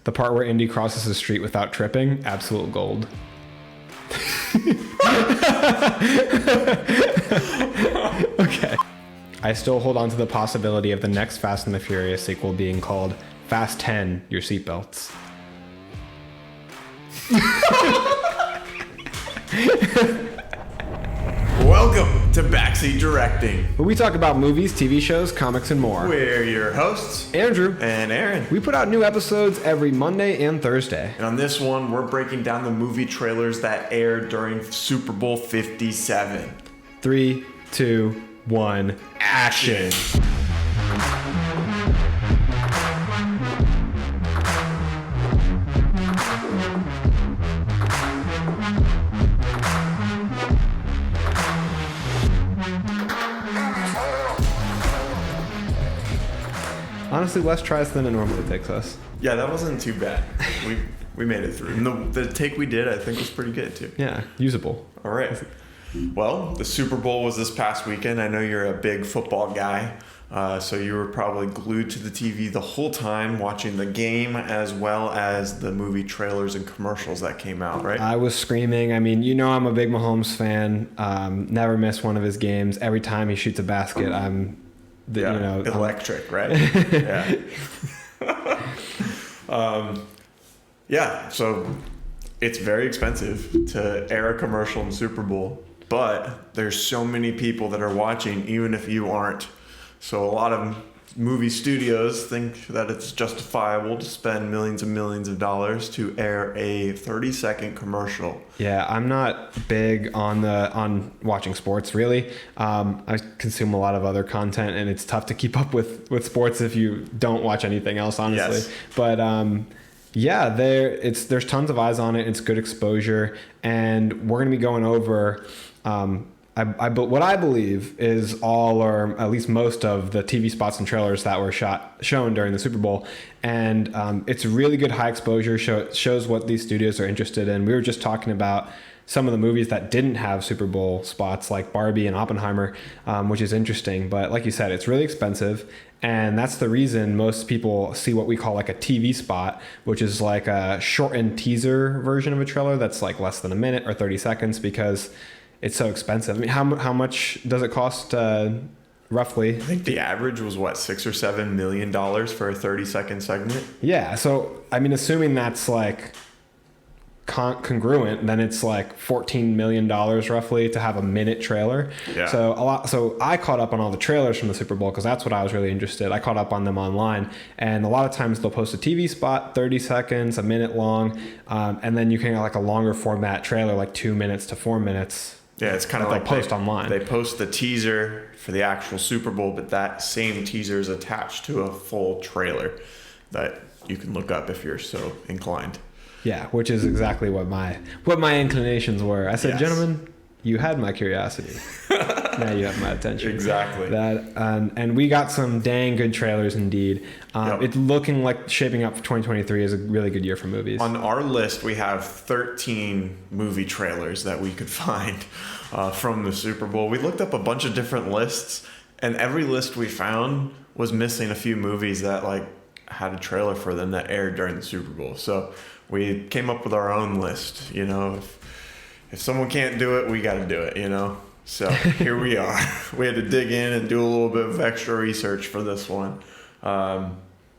The part where Indy crosses the street without tripping, absolute gold. Okay. I still hold on to the possibility of the next Fast and the Furious sequel being called Fast 10, Your Seatbelts. Welcome to Backseat Directing, where we talk about movies, TV shows, comics, and more. We're your hosts, Andrew and Aaron. We put out new episodes every Monday and Thursday. And on this one, we're breaking down the movie trailers that aired during Super Bowl 57. 3, 2, 1, action! Honestly, less tries than it normally takes us. Yeah, that wasn't too bad. We made it through. And the take we did, I think, was pretty good, too. Yeah, usable. All right. Well, the Super Bowl was this past weekend. I know you're a big football guy, so you were probably glued to the TV the whole time watching the game as well as the movie trailers and commercials that came out, right? I was screaming. I mean, you know I'm a big Mahomes fan. Never miss one of his games. Every time he shoots a basket, electric, right? Yeah. So it's very expensive to air a commercial in Super Bowl, but there's so many people that are watching, even if you aren't. So a lot of movie studios think that it's justifiable to spend millions and millions of dollars to air a 30-second commercial. Yeah, I'm not big on watching sports, really. I consume a lot of other content, and it's tough to keep up with sports if you don't watch anything else, honestly. Yes. But yeah, there's tons of eyes on it. It's good exposure, and we're going to be going over what I believe is all or at least most of the TV spots and trailers that were shown during the Super Bowl. And it's really good high exposure. Shows what these studios are interested in. We were just talking about some of the movies that didn't have Super Bowl spots like Barbie and Oppenheimer, which is interesting. But like you said, it's really expensive. And that's the reason most people see what we call like a TV spot, which is like a shortened teaser version of a trailer that's like less than a minute or 30 seconds because it's so expensive. I mean, how much does it cost roughly? I think the average was $6 or $7 million for a 30-second segment. Yeah. So, I mean, assuming that's like congruent, then it's like $14 million roughly to have a minute trailer. Yeah. So I caught up on all the trailers from the Super Bowl because that's what I was really interested. I caught up on them online, and a lot of times they'll post a TV spot, 30 seconds, a minute long, and then you can get like a longer format trailer, like 2 minutes to 4 minutes. Yeah, it's kind of like post online. They post the teaser for the actual Super Bowl, but that same teaser is attached to a full trailer that you can look up if you're so inclined. Yeah, which is exactly what my inclinations were. I said, Yes. Gentlemen, you had my curiosity. Now you have my attention. Exactly. And we got some dang good trailers indeed. Yep. It's looking like shaping up for 2023 is a really good year for movies. On our list, we have 13 movie trailers that we could find from the Super Bowl. We looked up a bunch of different lists, and every list we found was missing a few movies that like had a trailer for them that aired during the Super Bowl. So we came up with our own list. You know, if someone can't do it, we got to do it. You know. So here we are. We had to dig in and do a little bit of extra research for this one. Yeah,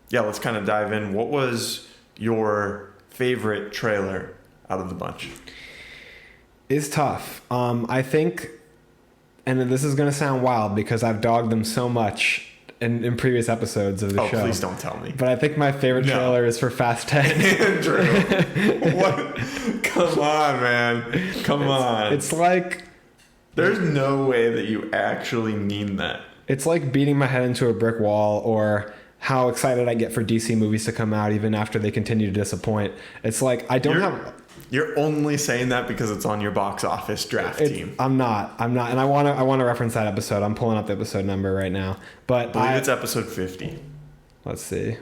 let's kind of dive in. What was your favorite trailer out of the bunch? It's tough. I think, and this is going to sound wild because I've dogged them so much in previous episodes of the show. Oh, please don't tell me. But I think my favorite trailer is for Fast 10. Andrew, what? Come on, man. Come on. It's like... There's no way that you actually mean that. It's like beating my head into a brick wall, or how excited I get for DC movies to come out even after they continue to disappoint. It's like You're only saying that because it's on your box office draft team. I'm not, and I want to reference that episode. I'm pulling up the episode number right now, but I believe it's episode 50. Let's see.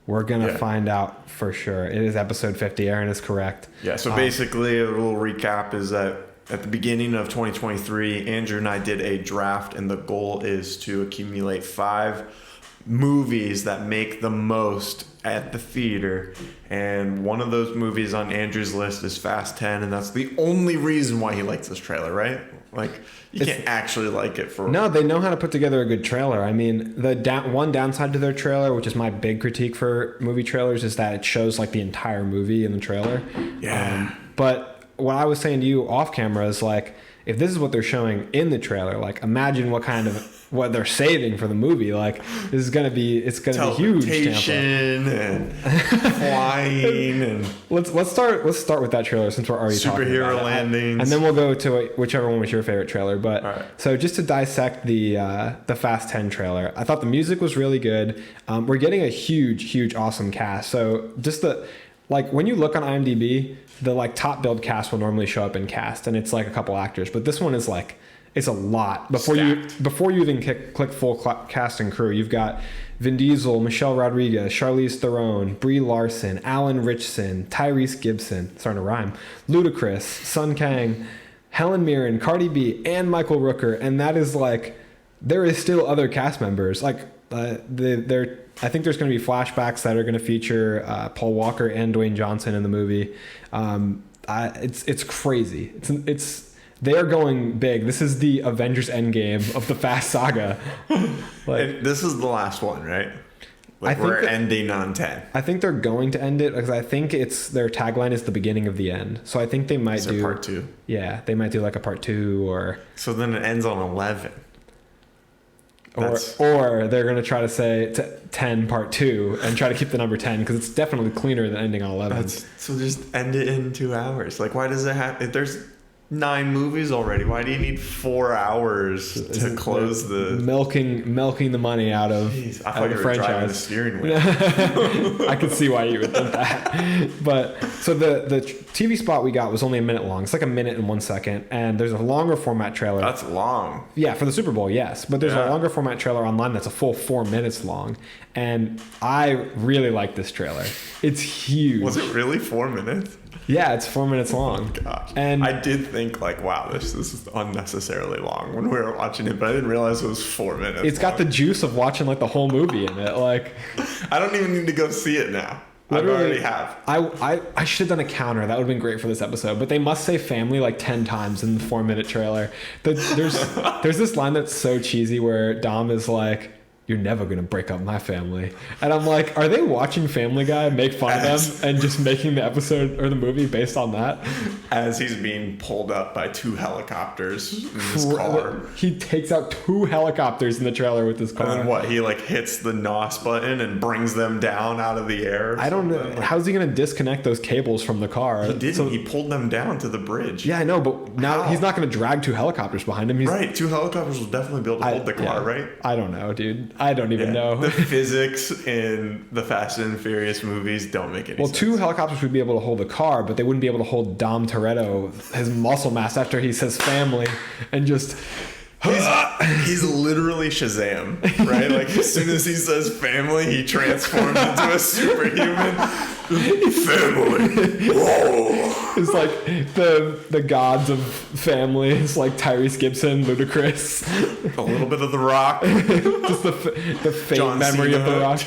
We're gonna find out for sure. It is episode 50. Aaron is correct. Yeah. So basically, a little recap is that at the beginning of 2023, Andrew and I did a draft, and the goal is to accumulate 5 movies that make the most at the theater, and one of those movies on Andrew's list is Fast 10, and that's the only reason why he likes this trailer, right? Like, you can't actually like it for... No, they know how to put together a good trailer. I mean, the one downside to their trailer, which is my big critique for movie trailers, is that it shows like the entire movie in the trailer. Yeah. But what I was saying to you off camera is like, if this is what they're showing in the trailer, like imagine what they're saving for the movie. Like this is gonna be be huge. Teleportation and flying and let's start with that trailer since we're already talking about superhero landings, and then we'll go to whichever one was your favorite trailer. But right. So just to dissect the Fast 10 trailer, I thought the music was really good. We're getting a huge awesome cast. So just when you look on IMDb, the like top billed cast will normally show up in cast, and it's like a couple actors, but this one is like it's a lot. Before you even click full cast and crew, you've got Vin Diesel, Michelle Rodriguez, Charlize Theron, Brie Larson, Alan Ritchson, Tyrese Gibson, starting to rhyme, Ludacris, Sun Kang, Helen Mirren, Cardi B, and Michael Rooker, and that is like there is still other cast members like I think there's going to be flashbacks that are going to feature Paul Walker and Dwayne Johnson in the movie. It's crazy. They are going big. This is the Avengers Endgame of the Fast Saga. And this is the last one, right? Like we're ending on 10. I think they're going to end it because I think their tagline is the beginning of the end. So I think they might do part 2. Yeah, they might do like a part 2 or. So then it ends on 11. Or they're going to try to say 10 part 2 and try to keep the number 10 because it's definitely cleaner than ending on 11. So just end it in 2 hours. Like, why does it have... If there's 9 movies already, why do you need 4 hours to close the... Milking the money out of I thought you were franchise. driving the steering wheel. I could see why you would think that. But so the TV spot we got was only a minute long. It's like a minute and 1 second. And there's a longer format trailer. That's long. Yeah, for the Super Bowl, yes. But there's a longer format trailer online that's a full 4 minutes long. And I really like this trailer. It's huge. Was it really 4 minutes? Yeah, it's 4 minutes long. Oh, gosh. And I did think like, wow, this is unnecessarily long when we were watching it, but I didn't realize it was 4 minutes. It's got the juice of watching like the whole movie in it. Like, I don't even need to go see it now. Literally, I already have. I should have done a counter. That would have been great for this episode. But they must say family like 10 times in the 4 minute trailer. There's this line that's so cheesy where Dom is like, "You're never going to break up my family." And I'm like, are they watching Family Guy make fun of them and just making the episode or the movie based on that? As he's being pulled up by 2 helicopters in his car. He takes out 2 helicopters in the trailer with his car. And then what? He like hits the NOS button and brings them down out of the air. I don't know. How's he going to disconnect those cables from the car? He didn't. He pulled them down to the bridge. Yeah, I know, but now he's not going to drag 2 helicopters behind him. Right. 2 helicopters will definitely be able to hold the car, right? I don't know, dude. I don't even know. The physics in the Fast and Furious movies don't make any sense. Well, 2 helicopters would be able to hold the car, but they wouldn't be able to hold Dom Toretto, his muscle mass, after he says family, and just... He's literally Shazam, right? Like, as soon as he says family, he transforms into a superhuman. Family. Whoa. It's like the gods of family. It's like Tyrese Gibson, Ludacris. A little bit of The Rock. Just the faint John memory Cena. of The Rock.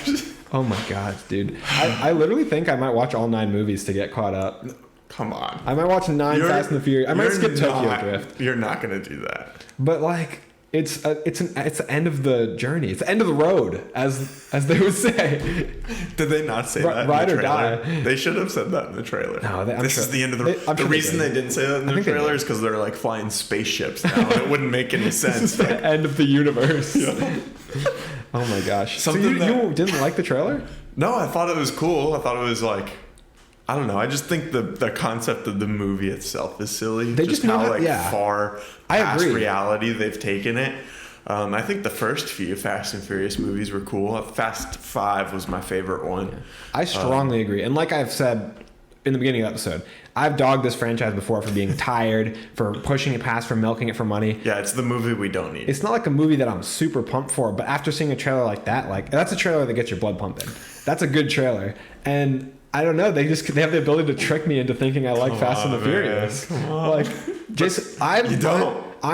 Oh my god, dude. I literally think I might watch all 9 movies to get caught up. Come on. I might watch 9 Fast and the Furious. I might skip Tokyo Drift. You're not going to do that. But like, it's the end of the journey. It's the end of the road, as they would say. Did they not say that Ride in the or trailer? die. They should have said that in the trailer. No, this is the end of the reason they didn't say that in the trailer is because they're like flying spaceships now. And it wouldn't make any sense. This is the end of the universe. Yeah. Oh my gosh. So you didn't like the trailer? No, I thought it was cool. I thought it was like, I don't know. I just think the concept of the movie itself is silly. They just know far past reality they've taken it. I think the first few Fast and Furious movies were cool. Fast 5 was my favorite one. Yeah. I strongly agree. And like I've said in the beginning of the episode, I've dogged this franchise before for being tired, for pushing it past, for milking it for money. Yeah, it's the movie we don't need. It's not like a movie that I'm super pumped for, but after seeing a trailer like that, like that's a trailer that gets your blood pumping. That's a good trailer. And I don't know. They have the ability to trick me into thinking I like Fast and the Furious. Like, Jason, I'm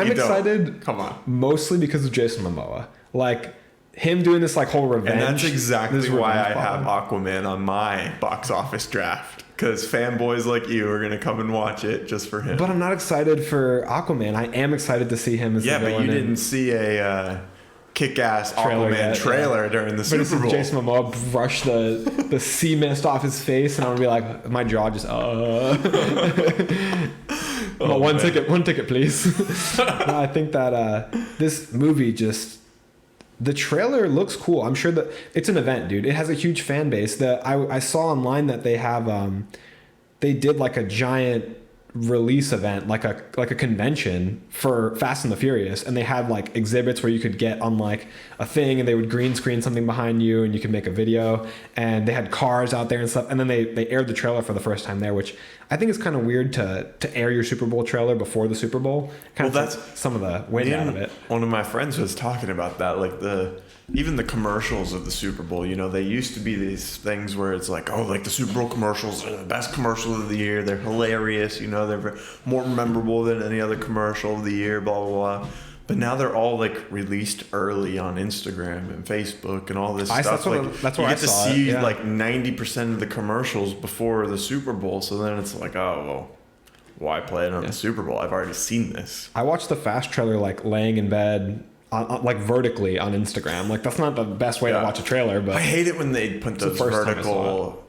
excited. Come on. Mostly because of Jason Momoa. Like, him doing this like whole revenge. And that's exactly this why I revenge have plot. Aquaman on my box office draft. Because fanboys like you are going to come and watch it just for him. But I'm not excited for Aquaman. I am excited to see him as Yeah, the but villain. you didn't see a kick-ass Aquaman trailer during the But Super it's Bowl. Jason Momoa brush the sea mist off his face, and I'm gonna be like, my jaw just Oh, one man. ticket, please. No, I think that this movie just. The trailer looks cool. I'm sure that it's an event, dude. It has a huge fan base. I saw online that they have they did like a giant release event, like a convention for Fast and the Furious, and they had like exhibits where you could get on like a thing, and they would green screen something behind you, and you could make a video. And they had cars out there and stuff. And then they aired the trailer for the first time there, which I think is kind of weird to air your Super Bowl trailer before the Super Bowl. Kind of that's some of the wind out of it. One of my friends was talking about that, like even the commercials of the Super Bowl. You know, they used to be these things where it's like, oh, like the Super Bowl commercials are the best commercial of the year. They're hilarious. You know, they're more memorable than any other commercial of the year. Blah blah blah. But now they're all like released early on Instagram and Facebook and all this stuff. That's where you I get to saw see it, yeah. like 90% of the commercials before the Super Bowl. So then it's like, oh well, why play it on the Super Bowl? I've already seen this. I watched the Fast trailer like laying in bed, like vertically on Instagram. Like that's not the best way to watch a trailer, but I hate it when they put those the first time I vertical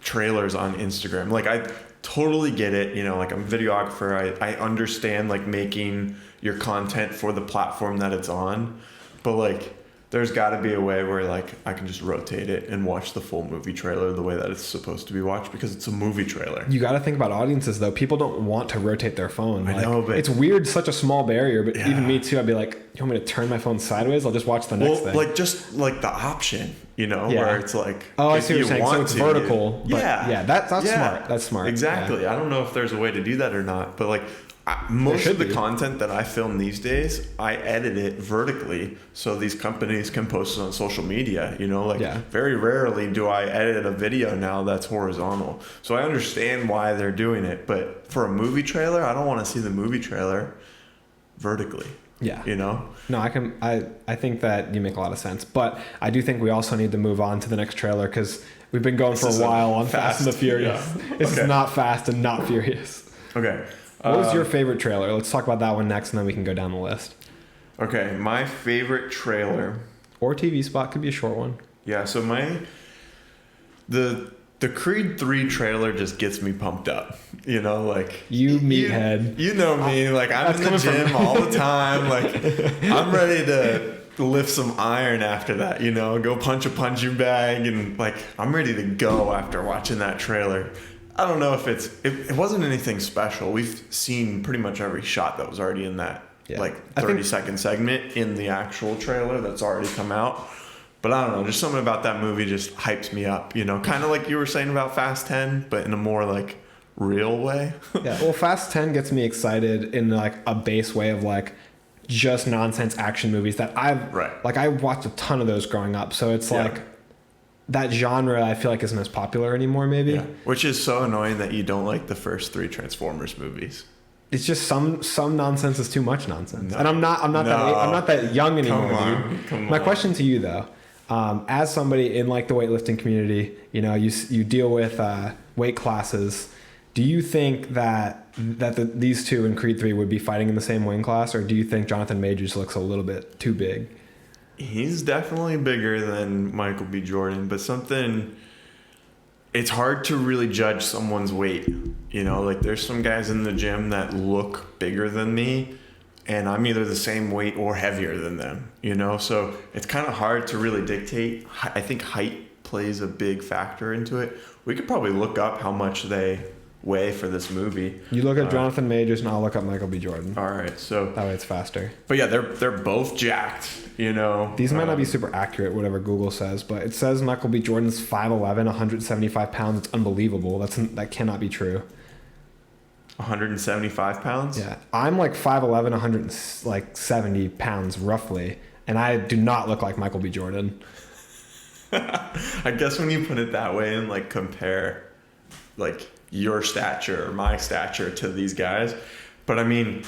trailers on Instagram. Like I totally get it. You know, like I'm a videographer. I understand like making your content for the platform that it's on, but like there's got to be a way where like I can just rotate it and watch the full movie trailer the way that it's supposed to be watched, because it's a movie trailer. you got to think about audiences though. People don't want to rotate their phone. I know, but it's weird, such a small barrier. But Yeah. even me too, I'd be like, you want me to turn my phone sideways? I'll just watch the next thing. like just like the option, you know, Yeah. where it's like, Oh, I if see what you're you saying. So want it's to, vertical. But yeah, that's smart. That's smart. Exactly. Yeah. I don't know if there's a way to do that or not, but like most should of the be. content that I film these days, I edit it vertically so these companies can post it on social media. You know, like very rarely do I edit a video now that's horizontal. So I understand why they're doing it, but for a movie trailer, I don't want to see the movie trailer vertically. Yeah. You know? No, I think that you make a lot of sense, but I do think we also need to move on to the next trailer because we've been going for a while on Fast and the Furious. Yeah. This Okay. is not Fast and not Furious. Okay. What was your favorite trailer? Let's talk about that one next, and then we can go down the list. Okay, my favorite trailer. Or TV spot, could be a short one. Yeah, so the Creed 3 trailer just gets me pumped up. You know, like You meathead. You know me, like I'm in the gym all the time. Like I'm ready to lift some iron after that, you know, go punch a punching bag, and like I'm ready to go after watching that trailer. I don't know if it wasn't anything special. We've seen pretty much every shot that was already in that like 30-second segment in the actual trailer that's already come out. But I don't know, just something about that movie just hypes me up, you know, kind of like you were saying about Fast 10, but in a more like real way. Yeah, well, Fast 10 gets me excited in like a base way of like just nonsense action movies that I watched a ton of those growing up. So it's like that genre I feel like isn't as popular anymore maybe. Yeah. Which is so annoying that you don't like the first 3 Transformers movies. It's just some nonsense is too much nonsense. No. And I'm not that young anymore, dude. My question to you though, as somebody in like the weightlifting community, you know, you deal with weight classes. Do you think that these two in Creed 3 would be fighting in the same weight class, or do you think Jonathan Majors looks a little bit too big? He's definitely bigger than Michael B. Jordan, but it's hard to really judge someone's weight. You know, like there's some guys in the gym that look bigger than me, and I'm either the same weight or heavier than them, you know? So it's kind of hard to really dictate. I think height plays a big factor into it. We could probably look up how much they weigh for this movie. You look at Jonathan Majors and I'll look up Michael B. Jordan. All right, so that way it's faster. But yeah, they're both jacked, you know. These might not be super accurate, whatever Google says, but it says Michael B. Jordan's 5'11", 175 pounds. It's unbelievable. That cannot be true. 175 pounds? Yeah, I'm like 5'11", 170 pounds roughly, and I do not look like Michael B. Jordan. I guess when you put it that way and like compare like your stature or my stature to these guys, but I mean,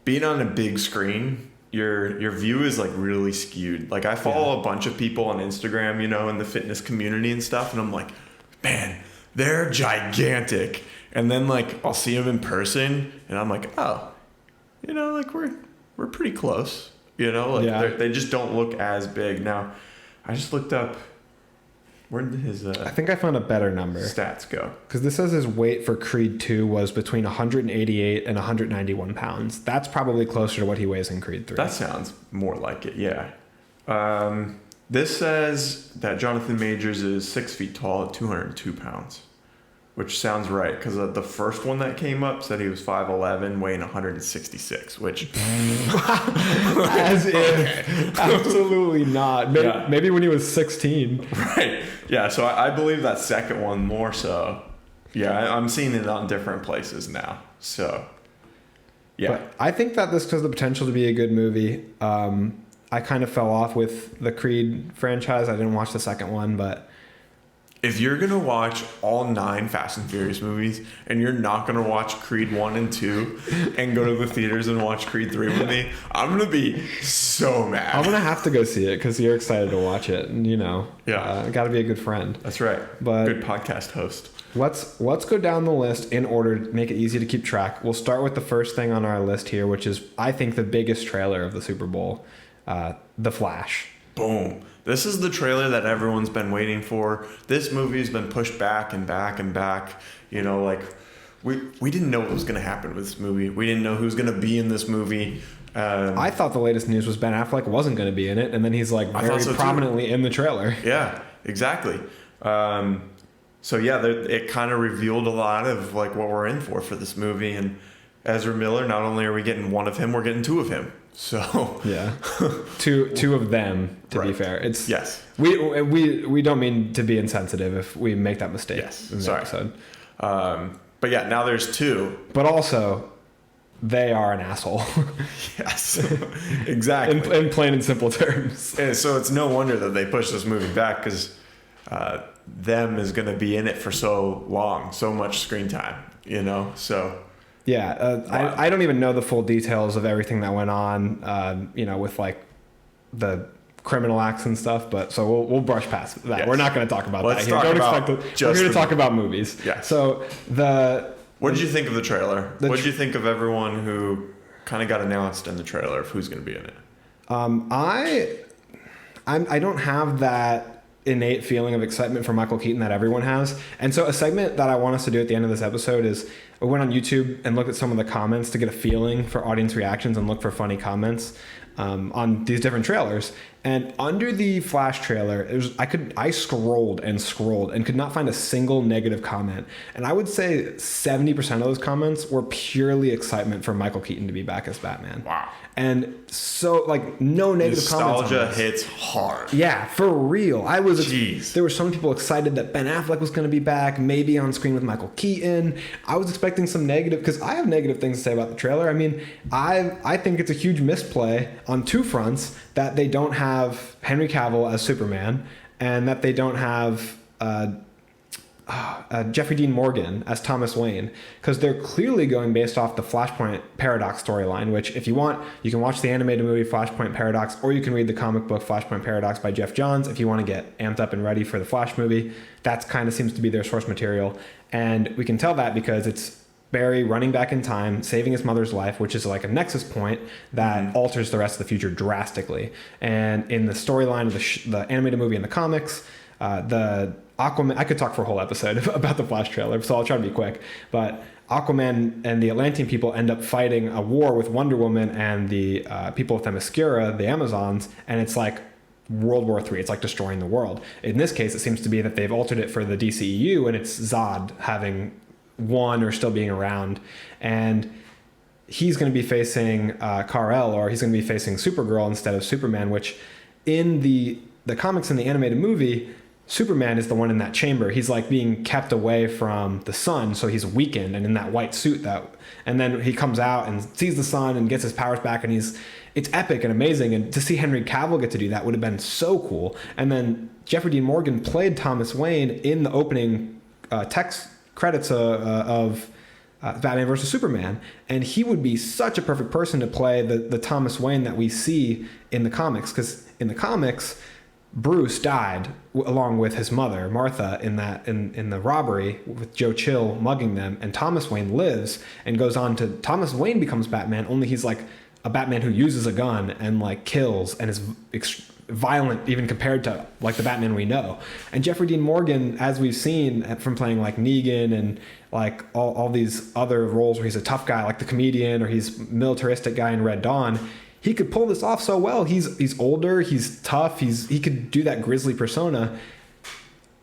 being on a big screen, your view is like really skewed. Like I follow a bunch of people on Instagram, you know, in the fitness community and stuff, and I'm like, man, they're gigantic. And then like I'll see them in person, and I'm like, oh, you know, like we're pretty close. You know, like they just don't look as big. Now, I just looked up. Where did his I think I found a better number. Stats go? Because this says his weight for Creed 2 was between 188 and 191 pounds. That's probably closer to what he weighs in Creed 3. That sounds more like it, yeah. This says that Jonathan Majors is 6 feet tall at 202 pounds, which sounds right, because the first one that came up said he was 5'11", weighing 166, which... As if. Absolutely not. Maybe when he was 16. Right. Yeah, so I believe that second one more so. Yeah, I'm seeing it on different places now. So, yeah. But I think that this has the potential to be a good movie. I kind of fell off with the Creed franchise. I didn't watch the second one, but... If you're going to watch all 9 Fast and Furious movies and you're not going to watch Creed 1 and 2 and go to the theaters and watch Creed 3 with me, I'm going to be so mad. I'm going to have to go see it because you're excited to watch it. And, you know, got to be a good friend. That's right. But good podcast host. Let's go down the list in order to make it easy to keep track. We'll start with the first thing on our list here, which is, I think, the biggest trailer of the Super Bowl, The Flash. Boom. This is the trailer that everyone's been waiting for. This movie has been pushed back and back and back. You know, like we didn't know what was going to happen with this movie. We didn't know who was going to be in this movie. I thought the latest news was Ben Affleck wasn't going to be in it, and then he's like very prominently in the trailer. Yeah, exactly. So yeah, it kind of revealed a lot of like what we're in for this movie. And Ezra Miller, not only are we getting one of him, we're getting 2 of him. So yeah, two of them. To be fair, it's we don't mean to be insensitive if we make that mistake. Yes, in the episode. But yeah, now there's 2. But also, they are an asshole. Yes, exactly. In plain and simple terms. And so it's no wonder that they pushed this movie back because them is going to be in it for so long, so much screen time. You know, so. Yeah, I don't even know the full details of everything that went on, you know, with like the criminal acts and stuff. But so we'll brush past that. Yes. We're not going to talk about that here. Don't expect it. We're here to talk about movies. Yeah. So what did you think of the trailer? What did you think of everyone who kind of got announced in the trailer of who's going to be in it? I don't have that innate feeling of excitement for Michael Keaton that everyone has. And so a segment that I want us to do at the end of this episode is I went on YouTube and looked at some of the comments to get a feeling for audience reactions and look for funny comments on these different trailers. And under the Flash trailer, I scrolled and scrolled and could not find a single negative comment. And I would say 70% of those comments were purely excitement for Michael Keaton to be back as Batman. Wow. And so, like, no negative comments. Nostalgia hits hard. Yeah, for real. Jeez. There were some people excited that Ben Affleck was going to be back, maybe on screen with Michael Keaton. I was expecting some negative, because I have negative things to say about the trailer. I mean, I think it's a huge misplay on 2 fronts that they don't have Henry Cavill as Superman and that they don't have Jeffrey Dean Morgan as Thomas Wayne, because they're clearly going based off the Flashpoint Paradox storyline, which if you want, you can watch the animated movie Flashpoint Paradox, or you can read the comic book Flashpoint Paradox by Jeff Johns if you want to get amped up and ready for the Flash movie. That's kind of seems to be their source material. And we can tell that because it's Barry running back in time, saving his mother's life, which is like a nexus point that alters the rest of the future drastically. And in the storyline of the animated movie and the comics, the Aquaman, I could talk for a whole episode about the Flash trailer, so I'll try to be quick. But Aquaman and the Atlantean people end up fighting a war with Wonder Woman and the people of Themyscira, the Amazons, and it's like World War III. It's like destroying the world. In this case, it seems to be that they've altered it for the DCEU, and it's Zod having won or still being around. And he's going to be facing Kal-El, or he's going to be facing Supergirl instead of Superman, which in the comics and the animated movie, Superman is the one in that chamber. He's like being kept away from the sun, so he's weakened and in that white suit and then he comes out and sees the sun and gets his powers back, and it's epic and amazing. And to see Henry Cavill get to do that would have been so cool. And then Jeffrey Dean Morgan played Thomas Wayne in the opening text credits of Batman versus Superman, and he would be such a perfect person to play the Thomas Wayne that we see in the comics, because in the comics, Bruce died along with his mother Martha in the robbery with Joe Chill mugging them, and Thomas Wayne lives and goes on to Thomas Wayne becomes Batman, only he's like a Batman who uses a gun and like kills and is violent even compared to like the Batman we know. And Jeffrey Dean Morgan, as we've seen from playing like Negan and like all these other roles where he's a tough guy like the comedian, or he's militaristic guy in Red Dawn, he could pull this off so well. He's older, he's tough, he could do that grisly persona.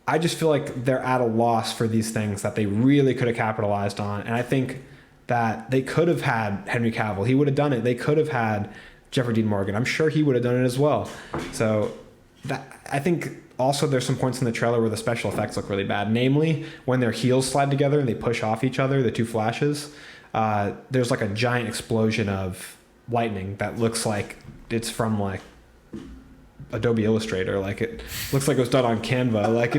I just feel like they're at a loss for these things that they really could have capitalized on, and I think that they could have had Henry Cavill. He would have done it. They could have had Jeffrey Dean Morgan. I'm sure he would have done it as well. So I think also there's some points in the trailer where the special effects look really bad. Namely, when their heels slide together and they push off each other, the two flashes, there's like a giant explosion of lightning that looks like it's from like Adobe Illustrator. Like it looks like it was done on Canva. Like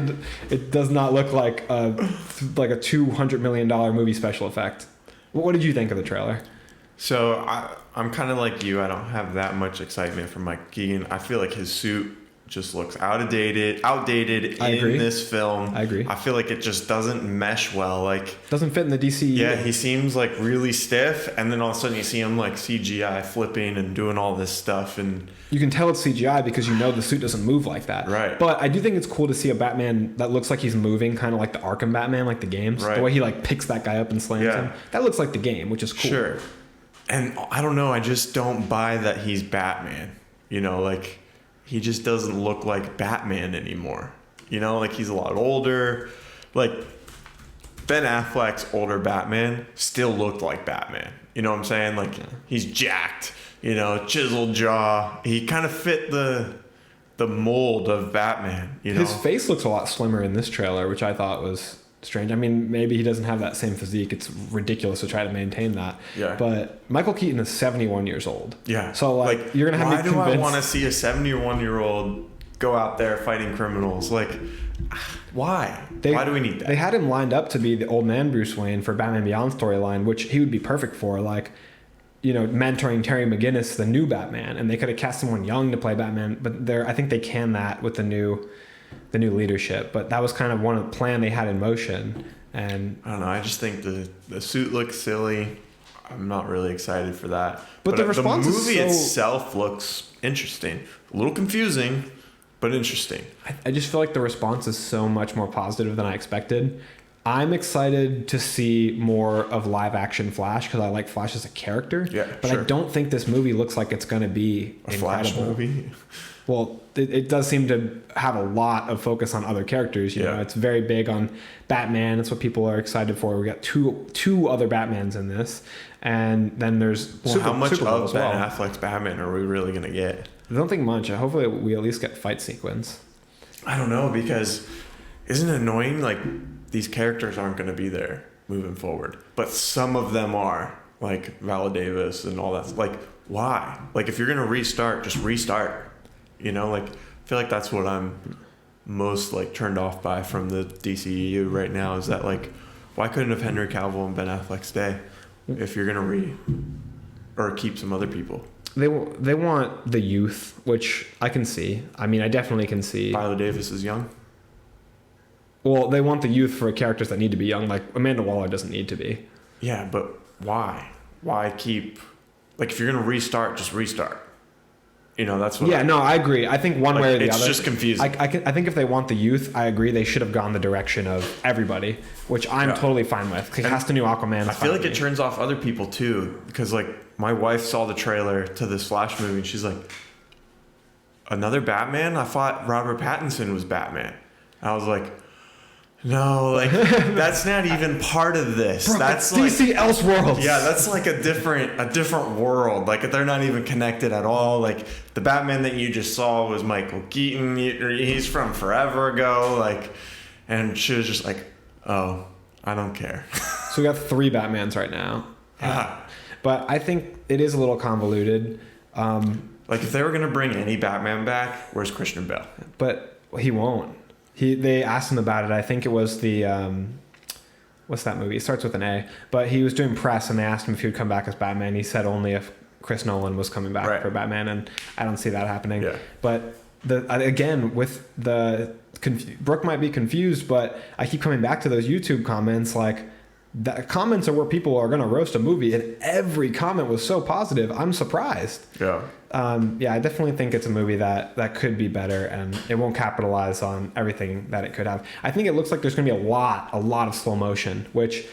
it does not look like a $200 million movie special effect. What did you think of the trailer? So I'm kind of like you. I don't have that much excitement for Mike Keegan. I feel like his suit just looks outdated in this film. I agree. I feel like it just doesn't mesh well. Like doesn't fit in the DC. Yeah, he seems like really stiff, and then all of a sudden you see him like CGI flipping and doing all this stuff, and you can tell it's CGI because you know the suit doesn't move like that. Right. But I do think it's cool to see a Batman that looks like he's moving, kind of like the Arkham Batman, like the games. Right. The way he like picks that guy up and slams him. That looks like the game, which is cool. Sure. And I don't know, I just don't buy that he's Batman. You know, like he just doesn't look like Batman anymore. You know, like he's a lot older. Like Ben Affleck's older Batman still looked like Batman. You know what I'm saying? Like he's jacked, you know, chiseled jaw. He kind of fit the mold of Batman, you know. His face looks a lot slimmer in this trailer, which I thought was strange. I mean, maybe he doesn't have that same physique. It's ridiculous to try to maintain that. Yeah. But Michael Keaton is 71 years old. Yeah. So like you're gonna have me why convinced. do I want to see a 71-year-old go out there fighting criminals? Like, why? Why do we need that? They had him lined up to be the old man Bruce Wayne for Batman Beyond storyline, which he would be perfect for. Like, you know, mentoring Terry McGinnis, the new Batman, and they could have cast someone young to play Batman. But I think they can that with the new leadership. But that was kind of one of the plan they had in motion. And I don't know. I just think the suit looks silly. I'm not really excited for that. But the response the movie is itself looks interesting. A little confusing, but interesting. I just feel like the response is so much more positive than I expected. I'm excited to see more of live action Flash because I like Flash as a character. Yeah, but sure. I don't think this movie looks like it's going to be a incredible. Flash movie. Well, it does seem to have a lot of focus on other characters. You know, it's very big on Batman. It's what people are excited for. We got two other Batmans in this, and then there's how much Supergirl of Ben Affleck's Batman are we really gonna get? I don't think much. Hopefully, we at least get fight sequence. I don't know, because isn't it annoying? Like these characters aren't gonna be there moving forward, but some of them are, like Viola Davis and all that. Like, why? Like, if you're gonna restart, just restart. You know, like, I feel like that's what I'm most like turned off by from the DCEU right now, is that like, why couldn't have Henry Cavill and Ben Affleck stay if you're gonna or keep some other people? They want the youth, which I can see. I mean, I definitely can see. Viola Davis is young. Well, they want the youth for characters that need to be young. Like Amanda Waller doesn't need to be. Yeah, but why? Why keep? Like, if you're gonna restart, just restart. You know, that's what. Yeah, no, I agree. I think one way or the other. It's just confusing. I think if they want the youth, I agree. They should have gone the direction of everybody, which I'm totally fine with. Cast a new Aquaman. I feel like it turns off other people too, because like my wife saw the trailer to this Flash movie and she's like, "Another Batman? I thought Robert Pattinson was Batman." And I was like, no, like that's not even part of this. Bro, that's DC like Elseworlds. Yeah, that's like a different world. Like they're not even connected at all. Like the Batman that you just saw was Michael Keaton. He's from forever ago. Like, and she was just like, "Oh, I don't care." So we got 3 Batmans right now. But I think it is a little convoluted. Like if they were gonna bring any Batman back, where's Christian Bale? But he won't. They asked him about it. I think it was the what's that movie? It starts with an A. But he was doing press, and they asked him if he would come back as Batman. He said only if Chris Nolan was coming back for Batman, and I don't see that happening. Yeah. But again, with the Brooke might be confused, but I keep coming back to those YouTube comments. Like, the comments are where people are going to roast a movie, and every comment was so positive. I'm surprised. Yeah. I definitely think it's a movie that could be better, and it won't capitalize on everything that it could have. I think it looks like there's going to be a lot of slow motion, which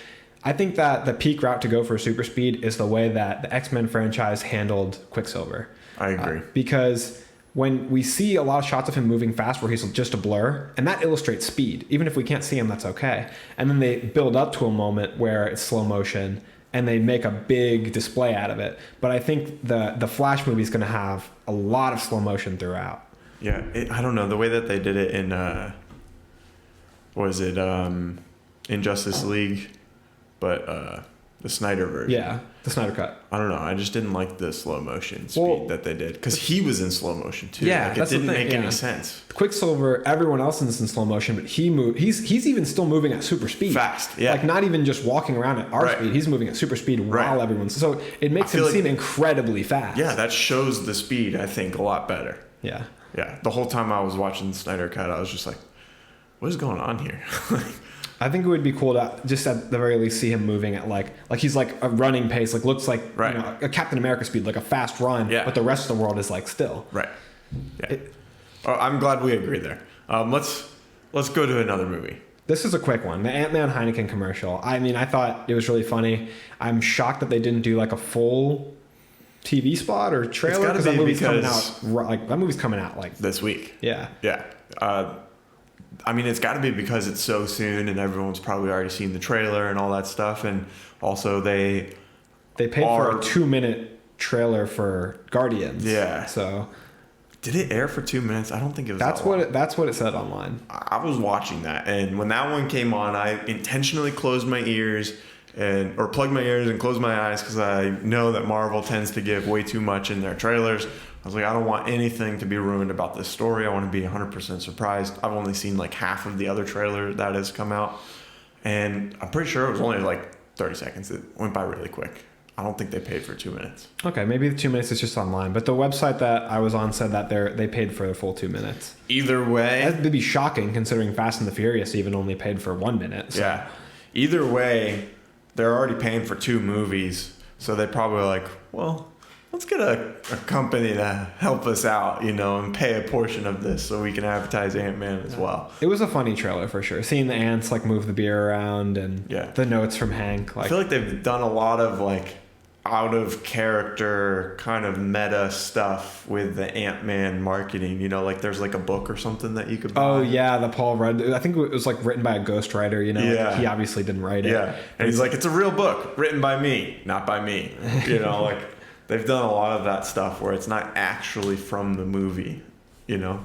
I think that the peak route to go for super speed is the way that the X-Men franchise handled Quicksilver. I agree. Because when we see a lot of shots of him moving fast where he's just a blur, and that illustrates speed. Even if we can't see him, that's okay. And then they build up to a moment where it's slow motion, and they make a big display out of it. But I think the Flash movie is going to have a lot of slow motion throughout. Yeah, I don't know. The way that they did it in, in Justice League, but the Snyder version. Yeah, the Snyder Cut. I don't know. I just didn't like the slow motion speed that they did. Because he was in slow motion too. Yeah, like, it didn't make any sense. Quicksilver, everyone else is in slow motion, but he's even still moving at super speed. Fast, yeah. Like, not even just walking around at our speed. He's moving at super speed while everyone's... So it makes him seem incredibly fast. Yeah, that shows the speed, I think, a lot better. Yeah. Yeah. The whole time I was watching the Snyder Cut, I was just like, what is going on here? I think it would be cool to just at the very least see him moving at like he's like a running pace, like looks like a Captain America speed, like a fast run, but the rest of the world is like still. Right. Yeah. I'm glad we agree there. Let's go to another movie. This is a quick one. The Ant-Man Heineken commercial. I mean, I thought it was really funny. I'm shocked that they didn't do like a full TV spot or trailer because that movie's coming out like this week. Yeah. Yeah. I mean, it's got to be because it's so soon and everyone's probably already seen the trailer and all that stuff. And also they paid for a 2-minute trailer for Guardians. Yeah. So did it air for 2 minutes? I don't think it was. That's what it said online. I was watching that, and when that one came on, I intentionally closed my ears or plugged my ears and closed my eyes because I know that Marvel tends to give way too much in their trailers. I was like, I don't want anything to be ruined about this story. I want to be 100% surprised. I've only seen like half of the other trailer that has come out. And I'm pretty sure it was only like 30 seconds. It went by really quick. I don't think they paid for 2 minutes. Okay, maybe the 2 minutes is just online. But the website that I was on said that they paid for the full 2 minutes. Either way. That'd be shocking considering Fast and the Furious even only paid for 1 minute. So. Yeah. Either way, they're already paying for 2 movies. So they probably like, well, let's get a company to help us out, and pay a portion of this so we can advertise Ant-Man as well. It was a funny trailer for sure. Seeing the ants like move the beer around and the notes from Hank. I feel like they've done a lot of like out of character kind of meta stuff with the Ant-Man marketing. Like there's like a book or something that you could buy. Oh yeah, the Paul Rudd. I think it was like written by a ghostwriter. Yeah. He obviously didn't write it. Yeah, and he's like, it's a real book written by me, not by me. Like. They've done a lot of that stuff where it's not actually from the movie,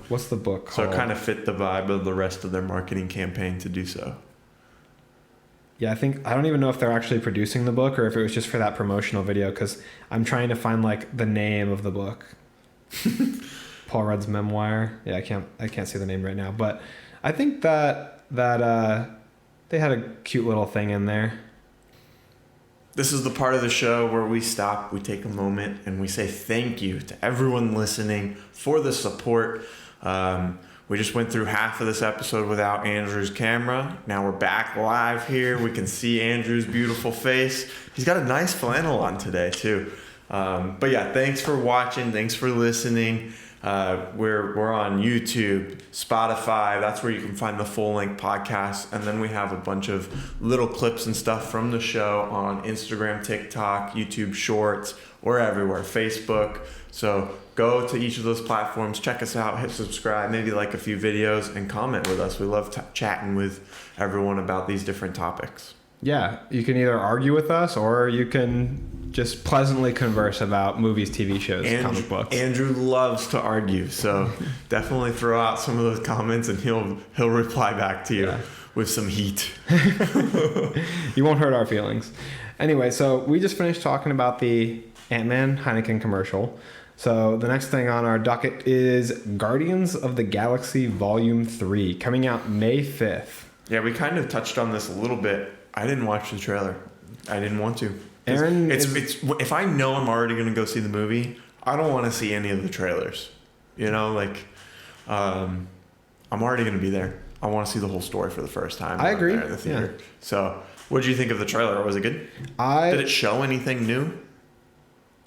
What's the book called? So it kind of fit the vibe of the rest of their marketing campaign to do so. Yeah, I don't even know if they're actually producing the book or if it was just for that promotional video because I'm trying to find like the name of the book. Paul Rudd's memoir. Yeah, I can't see the name right now, but I think that they had a cute little thing in there. This is the part of the show where we stop, we take a moment, and we say thank you to everyone listening for the support. We just went through half of this episode without Andrew's camera. Now we're back live here. We can see Andrew's beautiful face. He's got a nice flannel on today, too. But yeah, thanks for watching. Thanks for listening. We're on YouTube, Spotify. That's where you can find the full-length podcast. And then we have a bunch of little clips and stuff from the show on Instagram, TikTok, YouTube Shorts. We're everywhere, Facebook. So go to each of those platforms, check us out, hit subscribe, maybe like a few videos, and comment with us. We love chatting with everyone about these different topics. Yeah, you can either argue with us or you can just pleasantly converse about movies, TV shows, comic books. Andrew loves to argue, so definitely throw out some of those comments and he'll reply back to you with some heat. You won't hurt our feelings. Anyway, so we just finished talking about the Ant-Man Heineken commercial. So the next thing on our docket is Guardians of the Galaxy Volume 3, coming out May 5th. Yeah, we kind of touched on this a little bit. I didn't watch the trailer. I didn't want to. Aaron, it's if I know I'm already going to go see the movie, I don't want to see any of the trailers. You know, like, I'm already going to be there. I want to see the whole story for the first time. I agree. There in the theater. Yeah. So, what did you think of the trailer? Was it good? Did it show anything new?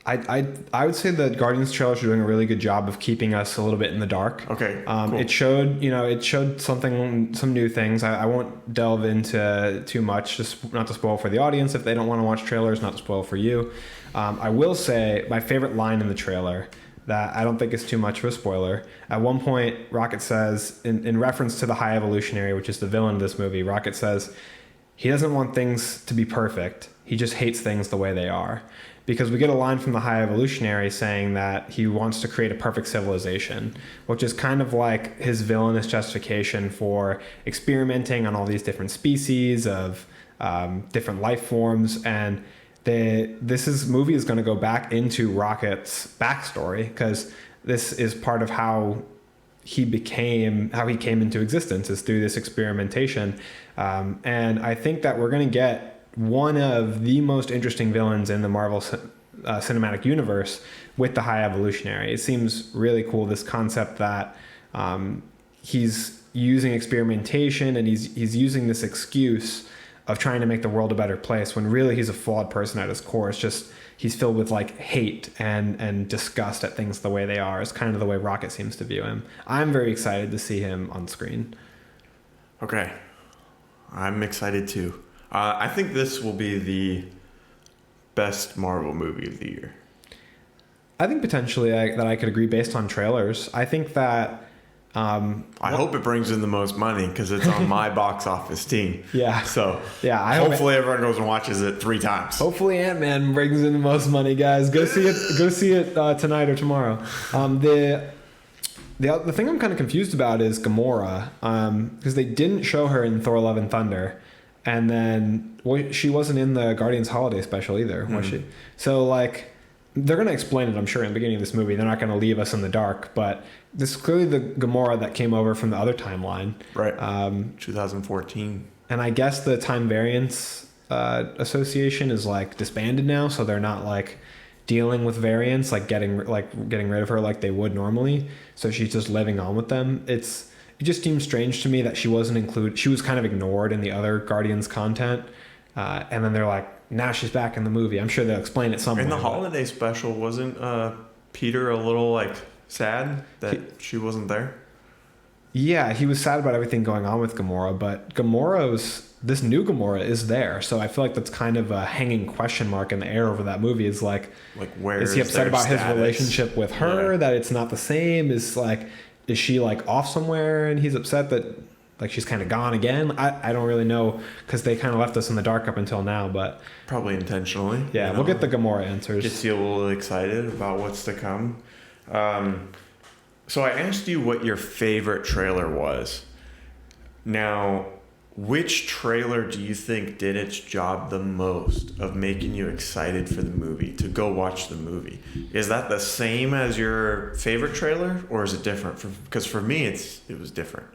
I would say the Guardians trailers are doing a really good job of keeping us a little bit in the dark. Okay. Cool. It showed some new things. I won't delve into too much, just not to spoil for the audience if they don't want to watch trailers, not to spoil for you. I will say my favorite line in the trailer that I don't think is too much of a spoiler. At one point, Rocket says, in reference to the High Evolutionary, which is the villain of this movie, Rocket says he doesn't want things to be perfect. He just hates things the way they are. Because we get a line from the High Evolutionary saying that he wants to create a perfect civilization, which is kind of like his villainous justification for experimenting on all these different species of different life forms. And this movie is going to go back into Rocket's backstory, because this is part of how he came into existence, is through this experimentation. And I think that we're going to get one of the most interesting villains in the Marvel cinematic universe with the High Evolutionary. It seems really cool, this concept that he's using experimentation and he's using this excuse of trying to make the world a better place, when really he's a flawed person at his core. It's just he's filled with like hate and disgust at things the way they are. It's kind of the way Rocket seems to view him. I'm very excited to see him on screen. Okay. I'm excited too. I think this will be the best Marvel movie of the year. I think potentially that I could agree based on trailers. I think that... I hope it brings in the most money, because it's on my box office team. Yeah. So yeah, hopefully everyone goes and watches it 3 times. Hopefully Ant-Man brings in the most money, guys. Go see it. Go see it tonight or tomorrow. The thing I'm kind of confused about is Gamora, because they didn't show her in Thor: Love and Thunder. And then she wasn't in the Guardians Holiday Special either, was she? So, like, they're going to explain it, I'm sure, in the beginning of this movie. They're not going to leave us in the dark. But this is clearly the Gamora that came over from the other timeline. Right. 2014. And I guess the Time Variance Association is, like, disbanded now. So they're not, like, dealing with variants, like getting rid of her like they would normally. So she's just living on with them. It just seems strange to me that she wasn't included. She was kind of ignored in the other Guardians content. And then they're like, now she's back in the movie. I'm sure they'll explain it somewhere. In the holiday special, wasn't Peter a little like sad that she wasn't there? Yeah, he was sad about everything going on with Gamora, but this new Gamora is there. So I feel like that's kind of a hanging question mark in the air over that movie. Is like where is he upset about his relationship with her, that it's not the same? Is she like off somewhere and he's upset that like she's kind of gone again? I don't really know, because they kind of left us in the dark up until now, but probably intentionally. Yeah, we'll get the Gamora answers. Gets you a little excited about what's to come. So I asked you what your favorite trailer was. Now, which trailer do you think did its job the most of making you excited for the movie, to go watch the movie? Is that the same as your favorite trailer, or is it different? Because for me, it was different.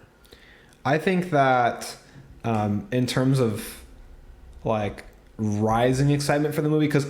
I think that in terms of like rising excitement for the movie, because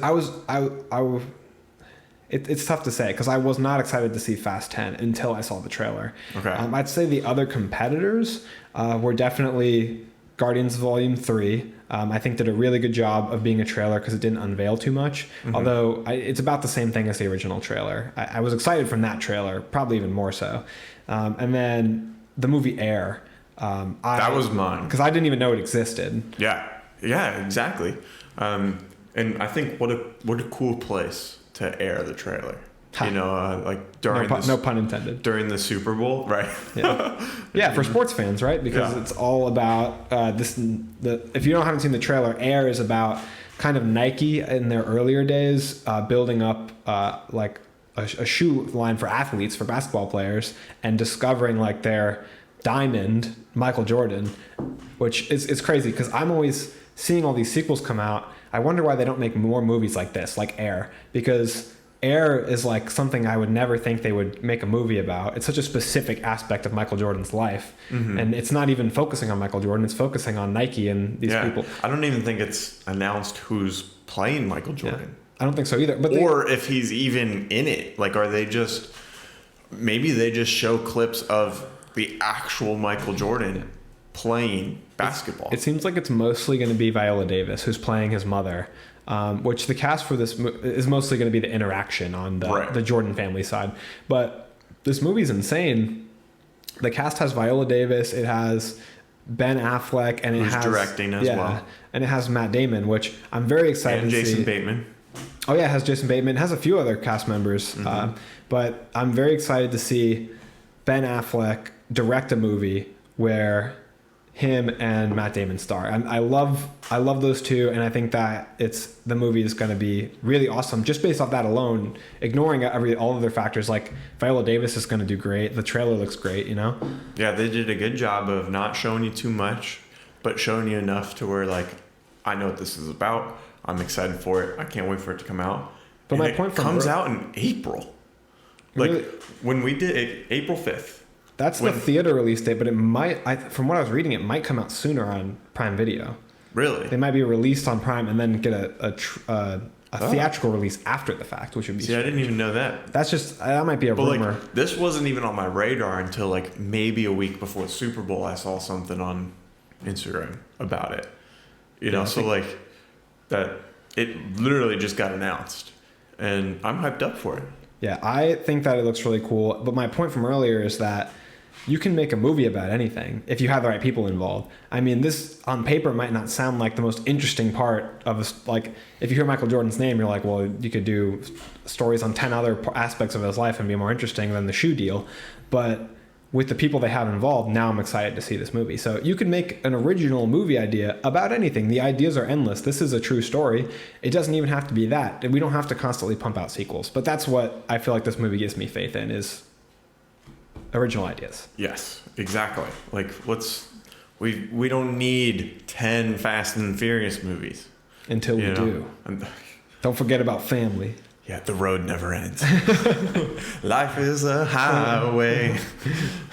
it's tough to say, because I was not excited to see Fast 10 until I saw the trailer. Okay. I'd say the other competitors were definitely Guardians Volume 3. I think did a really good job of being a trailer, because it didn't unveil too much. Mm-hmm. Although it's about the same thing as the original trailer. I was excited from that trailer, probably even more so. And then the movie Air. That was mine. Because I didn't even know it existed. Yeah, exactly. And I think what a cool place to air the trailer. You know, like during no pun intended. During the Super Bowl, right? Yeah, for sports fans, right? Because it's all about this. If you haven't seen the trailer, Air is about kind of Nike in their earlier days building up like a shoe line for athletes, for basketball players, and discovering like their diamond, Michael Jordan, which is crazy, because I'm always seeing all these sequels come out. I wonder why they don't make more movies like this, like Air, because Air is like something I would never think they would make a movie about. It's such a specific aspect of Michael Jordan's life. And it's not even focusing on Michael Jordan. It's focusing on Nike and these people. I don't even think it's announced who's playing Michael Jordan. I don't think so either. But or if he's even in it. Like, are they just... Maybe they just show clips of the actual Michael Jordan playing basketball. It seems like it's mostly going to be Viola Davis, who's playing his mother. Which the cast for this is mostly going to be the interaction on the Jordan family side. But this movie's insane. The cast has Viola Davis. It has Ben Affleck, and it has directing as well. And it has Matt Damon, which I'm very excited to see. And Jason see. Bateman. Oh yeah, it has Jason Bateman. It has a few other cast members. But I'm very excited to see Ben Affleck direct a movie where him and Matt Damon star. I love those two, and I think that the movie is going to be really awesome just based off that alone, ignoring all other factors. Like Viola Davis is going to do great. The trailer looks great, you know? Yeah, they did a good job of not showing you too much, but showing you enough to where, like, I know what this is about. I'm excited for it. I can't wait for it to come out. But my point comes out in April. Like, really? When we did it, April 5th. That's the theater release date, but it might, from what I was reading, it might come out sooner on Prime Video. Really? They might be released on Prime and then get a theatrical release after the fact, which would be... See, I didn't even know that. That might be a rumor. Like, this wasn't even on my radar until, like, maybe a week before the Super Bowl. I saw something on Instagram about it. You know, so, like, that it literally just got announced. And I'm hyped up for it. Yeah, I think that it looks really cool. But my point from earlier is that you can make a movie about anything if you have the right people involved. I mean, this on paper might not sound like the most interesting part of like, if you hear Michael Jordan's name, you're like, well, you could do stories on 10 other aspects of his life and be more interesting than the shoe deal. But with the people they have involved, now I'm excited to see this movie. So you can make an original movie idea about anything. The ideas are endless. This is a true story. It doesn't even have to be that. We don't have to constantly pump out sequels. But that's what I feel like this movie gives me faith in, is original ideas. Yes, exactly. Like, we don't need 10 Fast and Furious movies. Until we do. Don't forget about family. Yeah, the road never ends. Life is a highway.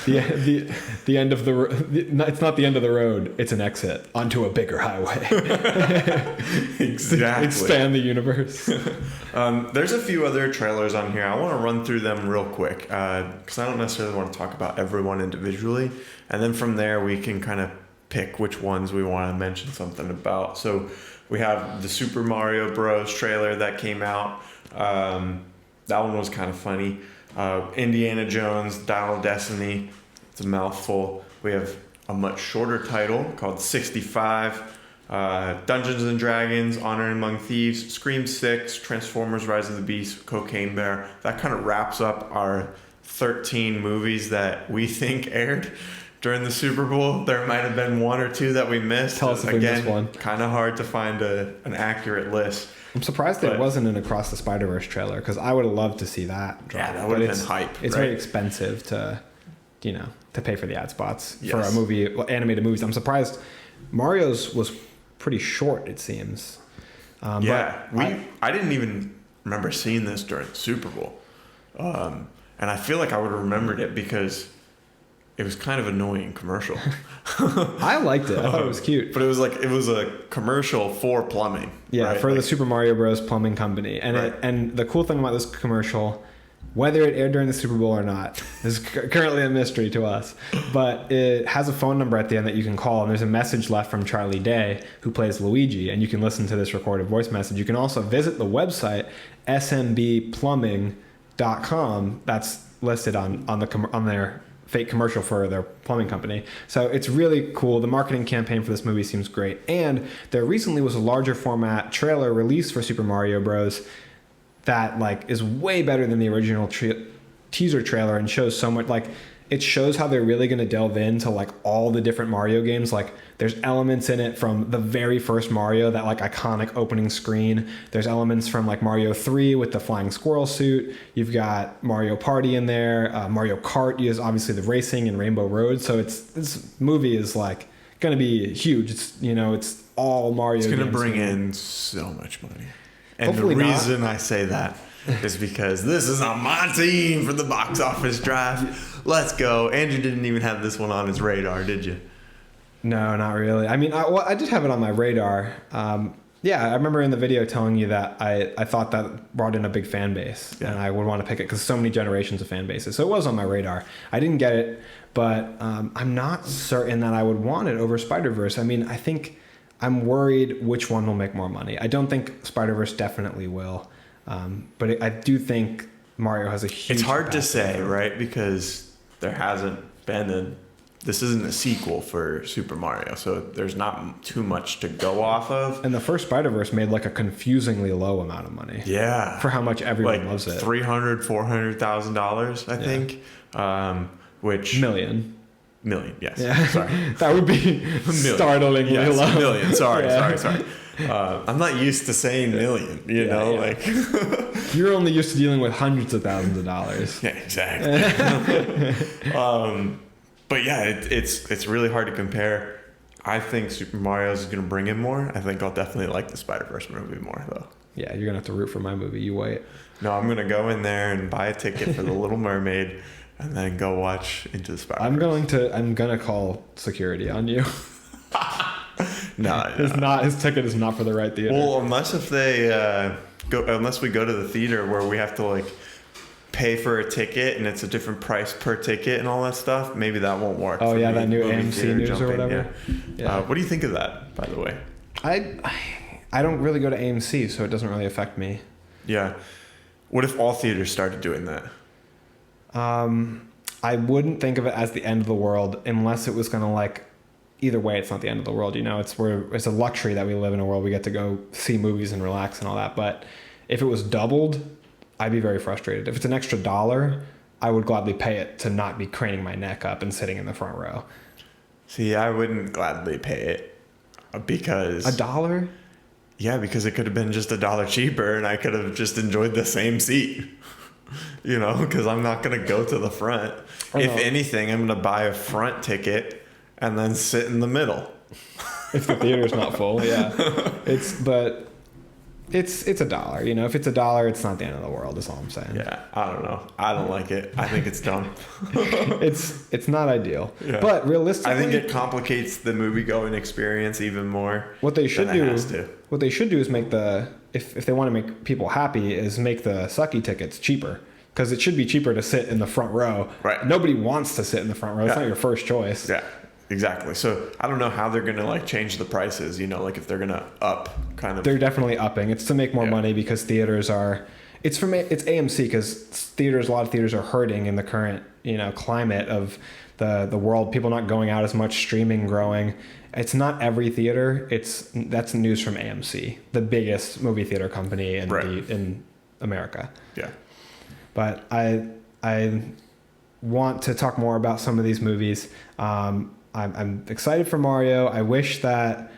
The end of the road. It's not the end of the road. It's an exit onto a bigger highway. Exactly. Expand the universe. There's a few other trailers on here. I want to run through them real quick because I don't necessarily want to talk about everyone individually. And then from there, we can kind of pick which ones we want to mention something about. So we have the Super Mario Bros. Trailer that came out. That one was kind of funny. Indiana Jones, Dial of Destiny. It's a mouthful. We have a much shorter title called 65. Dungeons and Dragons, Honor Among Thieves, Scream 6, Transformers, Rise of the Beast, Cocaine Bear. That kind of wraps up our 13 movies that we think aired during the Super Bowl. There might have been one or two that we missed. Tell us if we missed one. Kind of hard to find an accurate list. I'm surprised it wasn't an Across the Spider-Verse trailer, because I would have loved to see that drop. Yeah, that would have been hype. It's very expensive to pay for the ad spots for a movie, animated movies. I'm surprised Mario's was pretty short, it seems. I didn't even remember seeing this during the Super Bowl. And I feel like I would have remembered it because it was kind of annoying commercial. I liked it. I thought it was cute. But it was a commercial for plumbing. Yeah, right? for the Super Mario Bros. Plumbing company. And and the cool thing about this commercial, whether it aired during the Super Bowl or not, is currently a mystery to us. But it has a phone number at the end that you can call, and there's a message left from Charlie Day, who plays Luigi, and you can listen to this recorded voice message. You can also visit the website, smbplumbing.com. That's listed on their fake commercial for their plumbing company. So it's really cool. The marketing campaign for this movie seems great. And there recently was a larger format trailer released for Super Mario Bros. That is way better than the original teaser trailer, and shows so much. It shows how they're really going to delve into all the different Mario games. There's elements in it from the very first Mario, that iconic opening screen. There's elements from Mario 3 with the flying squirrel suit. You've got Mario Party in there. Mario Kart is obviously the racing and Rainbow Road. So this movie is going to be huge. It's all Mario. It's going to bring in so much money. And Hopefully the reason I say that is because this is on my team for the box office draft. Let's go. Andrew didn't even have this one on his radar, did you? No, not really. I mean, I did have it on my radar. Yeah, I remember in the video telling you that I thought that brought in a big fan base, and I would want to pick it because so many generations of fan bases. So it was on my radar. I didn't get it, but I'm not certain that I would want it over Spider-Verse. I mean, I think I'm worried which one will make more money. I don't think Spider-Verse definitely will, but I do think Mario has a huge... It's hard to say, right? Because there hasn't been this isn't a sequel for Super Mario, so there's not too much to go off of. And the first Spider-Verse made like a confusingly low amount of money. Yeah. For how much everyone like loves it. $300,000-$400,000, I think. Which... Million, yes. Yeah. Sorry. That would be startlingly low. Million. Sorry. I'm not used to saying million, you know, like... You're only used to dealing with hundreds of thousands of dollars. Yeah, exactly. But yeah, it's really hard to compare. I think Super Mario is going to bring in more. I think I'll definitely like the Spider-Verse movie more, though. Yeah, you're going to have to root for my movie. You wait. No, I'm going to go in there and buy a ticket for The Little Mermaid and then go watch Into the Spider-Verse. I'm going to call security on you. No. His ticket is not for the right theater. Well, unless we go to the theater where we have to like pay for a ticket and it's a different price per ticket and all that stuff, maybe that won't work. Oh yeah, that new AMC news or whatever. Yeah. What do you think of that, by the way? I don't really go to AMC, so it doesn't really affect me. Yeah. What if all theaters started doing that? I wouldn't think of it as the end of the world unless it was going to like... Either way, it's not the end of the world. You know, it's a luxury that we live in a world we get to go see movies and relax and all that. But if it was doubled, I'd be very frustrated. If it's an extra $1, I would gladly pay it to not be craning my neck up and sitting in the front row. See, I wouldn't gladly pay it because... $1? Yeah, because it could have been just $1 cheaper and I could have just enjoyed the same seat. You know, because I'm not going to go to the front. If anything, I'm going to buy a front ticket and then sit in the middle. If the theater's not full, yeah. It's $1. You know, if it's $1, it's not the end of the world. Is all I'm saying. Yeah, I don't know. I don't like it. I think it's dumb. It's not ideal. Yeah. But realistically, I think it complicates the movie going experience even more. What they should do is make if they want to make people happy, is make the sucky tickets cheaper. Because it should be cheaper to sit in the front row. Right. Nobody wants to sit in the front row. It's not your first choice. Yeah. Exactly. So I don't know how they're going to like change the prices, you know, like if they're going to up kind of. They're definitely upping. It's to make more money because theaters are, it's AMC because a lot of theaters are hurting in the current, you know, climate of the world. People not going out as much, streaming growing. It's not every theater. That's news from AMC, the biggest movie theater company in America. Yeah. But I want to talk more about some of these movies. I'm excited for Mario. I wish that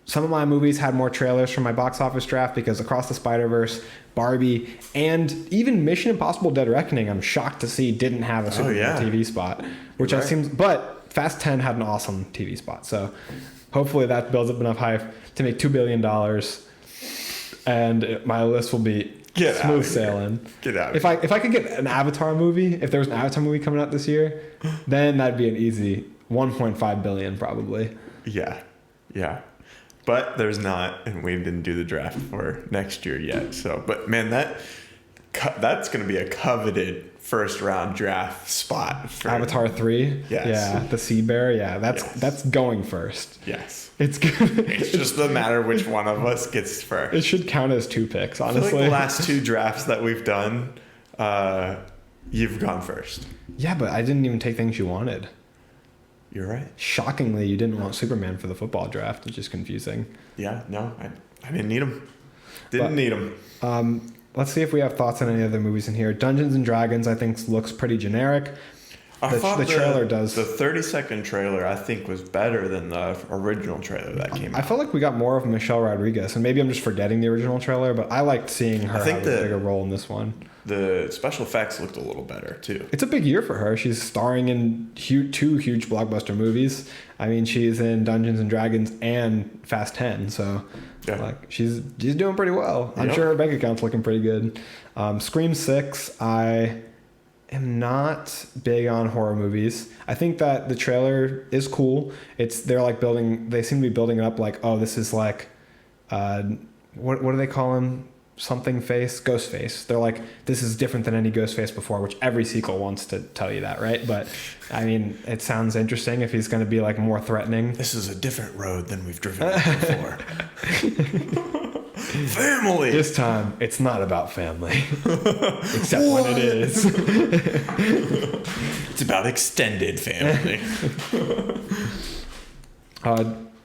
some of my movies had more trailers from my box office draft because Across the Spider-Verse, Barbie, and even Mission Impossible: Dead Reckoning, I'm shocked to see didn't have a Super Bowl TV spot, which but Fast 10 had an awesome TV spot. So hopefully that builds up enough hype to make $2 billion, and my list will be smooth sailing. Get out. If I could get an Avatar movie, if there was an Avatar movie coming out this year, then that'd be an easy 1.5 billion probably. Yeah. But there's not, and we didn't do the draft for next year yet. So, but man, that's going to be a coveted first round draft spot for Avatar 3. Yes. Yeah, the Sea Bear. Yeah, that's going first. Yes. It's good. It's just a matter which one of us gets first. It should count as 2 picks, honestly. I feel like the last 2 drafts that we've done, you've gone first. Yeah, but I didn't even take things you wanted. You're right. Shockingly, you didn't want Superman for the football draft, which is confusing. Yeah, no, I didn't need him. Didn't need him. Let's see if we have thoughts on any other movies in here. Dungeons and Dragons, I think, looks pretty generic. The trailer does. The 30-second trailer, I think, was better than the original trailer that came out. I felt like we got more of Michelle Rodriguez, and maybe I'm just forgetting the original trailer, but I liked seeing her have a bigger role in this one. The special effects looked a little better, too. It's a big year for her. She's starring in 2 huge blockbuster movies. I mean, she's in Dungeons and Dragons and Fast 10, so Yeah. Like she's doing pretty well. I'm Yep. sure her bank account's looking pretty good. Scream 6, I am not big on horror movies. I think that the trailer is cool. They're like they seem to be building it up like, oh, this is like, what do they call him? Something face, ghost face. They're like, this is different than any ghost face before, which every sequel wants to tell you that, right? But I mean, it sounds interesting if he's going to be like more threatening. This is a different road than we've driven before. Family. This time, it's not about family, except when it is. It's about extended family.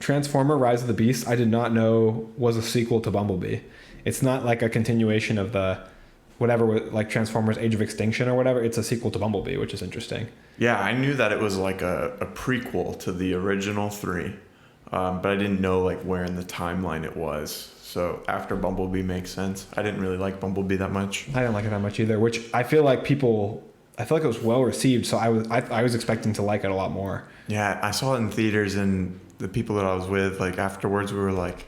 Transformer: Rise of the Beast, I did not know was a sequel to Bumblebee. It's not like a continuation of the whatever, like Transformers: Age of Extinction or whatever. It's a sequel to Bumblebee, which is interesting. Yeah, I knew that it was like a prequel to the original 3, but I didn't know like where in the timeline it was. So after Bumblebee makes sense. I didn't really like Bumblebee that much. I didn't like it that much either, which I feel like it was well received. So I was expecting to like it a lot more. Yeah, I saw it in theaters, and the people that I was with, like afterwards, we were like,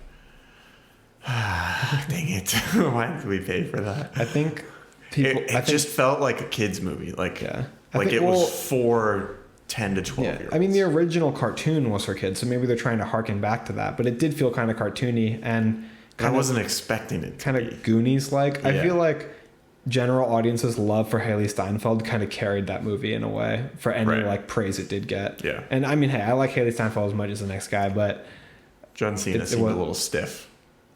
dang it, why did we pay for that? I think it just felt like a kid's movie. Like, yeah. Was for 10 to 12 years. I mean, the original cartoon was for kids, so maybe they're trying to harken back to that. But it did feel kind of cartoony and I wasn't expecting it. Kind of Goonies-like. Yeah. I feel like general audiences' love for Haley Steinfeld kind of carried that movie in a way for any like praise it did get. Yeah. And I mean, hey, I like Haley Steinfeld as much as the next guy, but John Cena seemed a little stiff.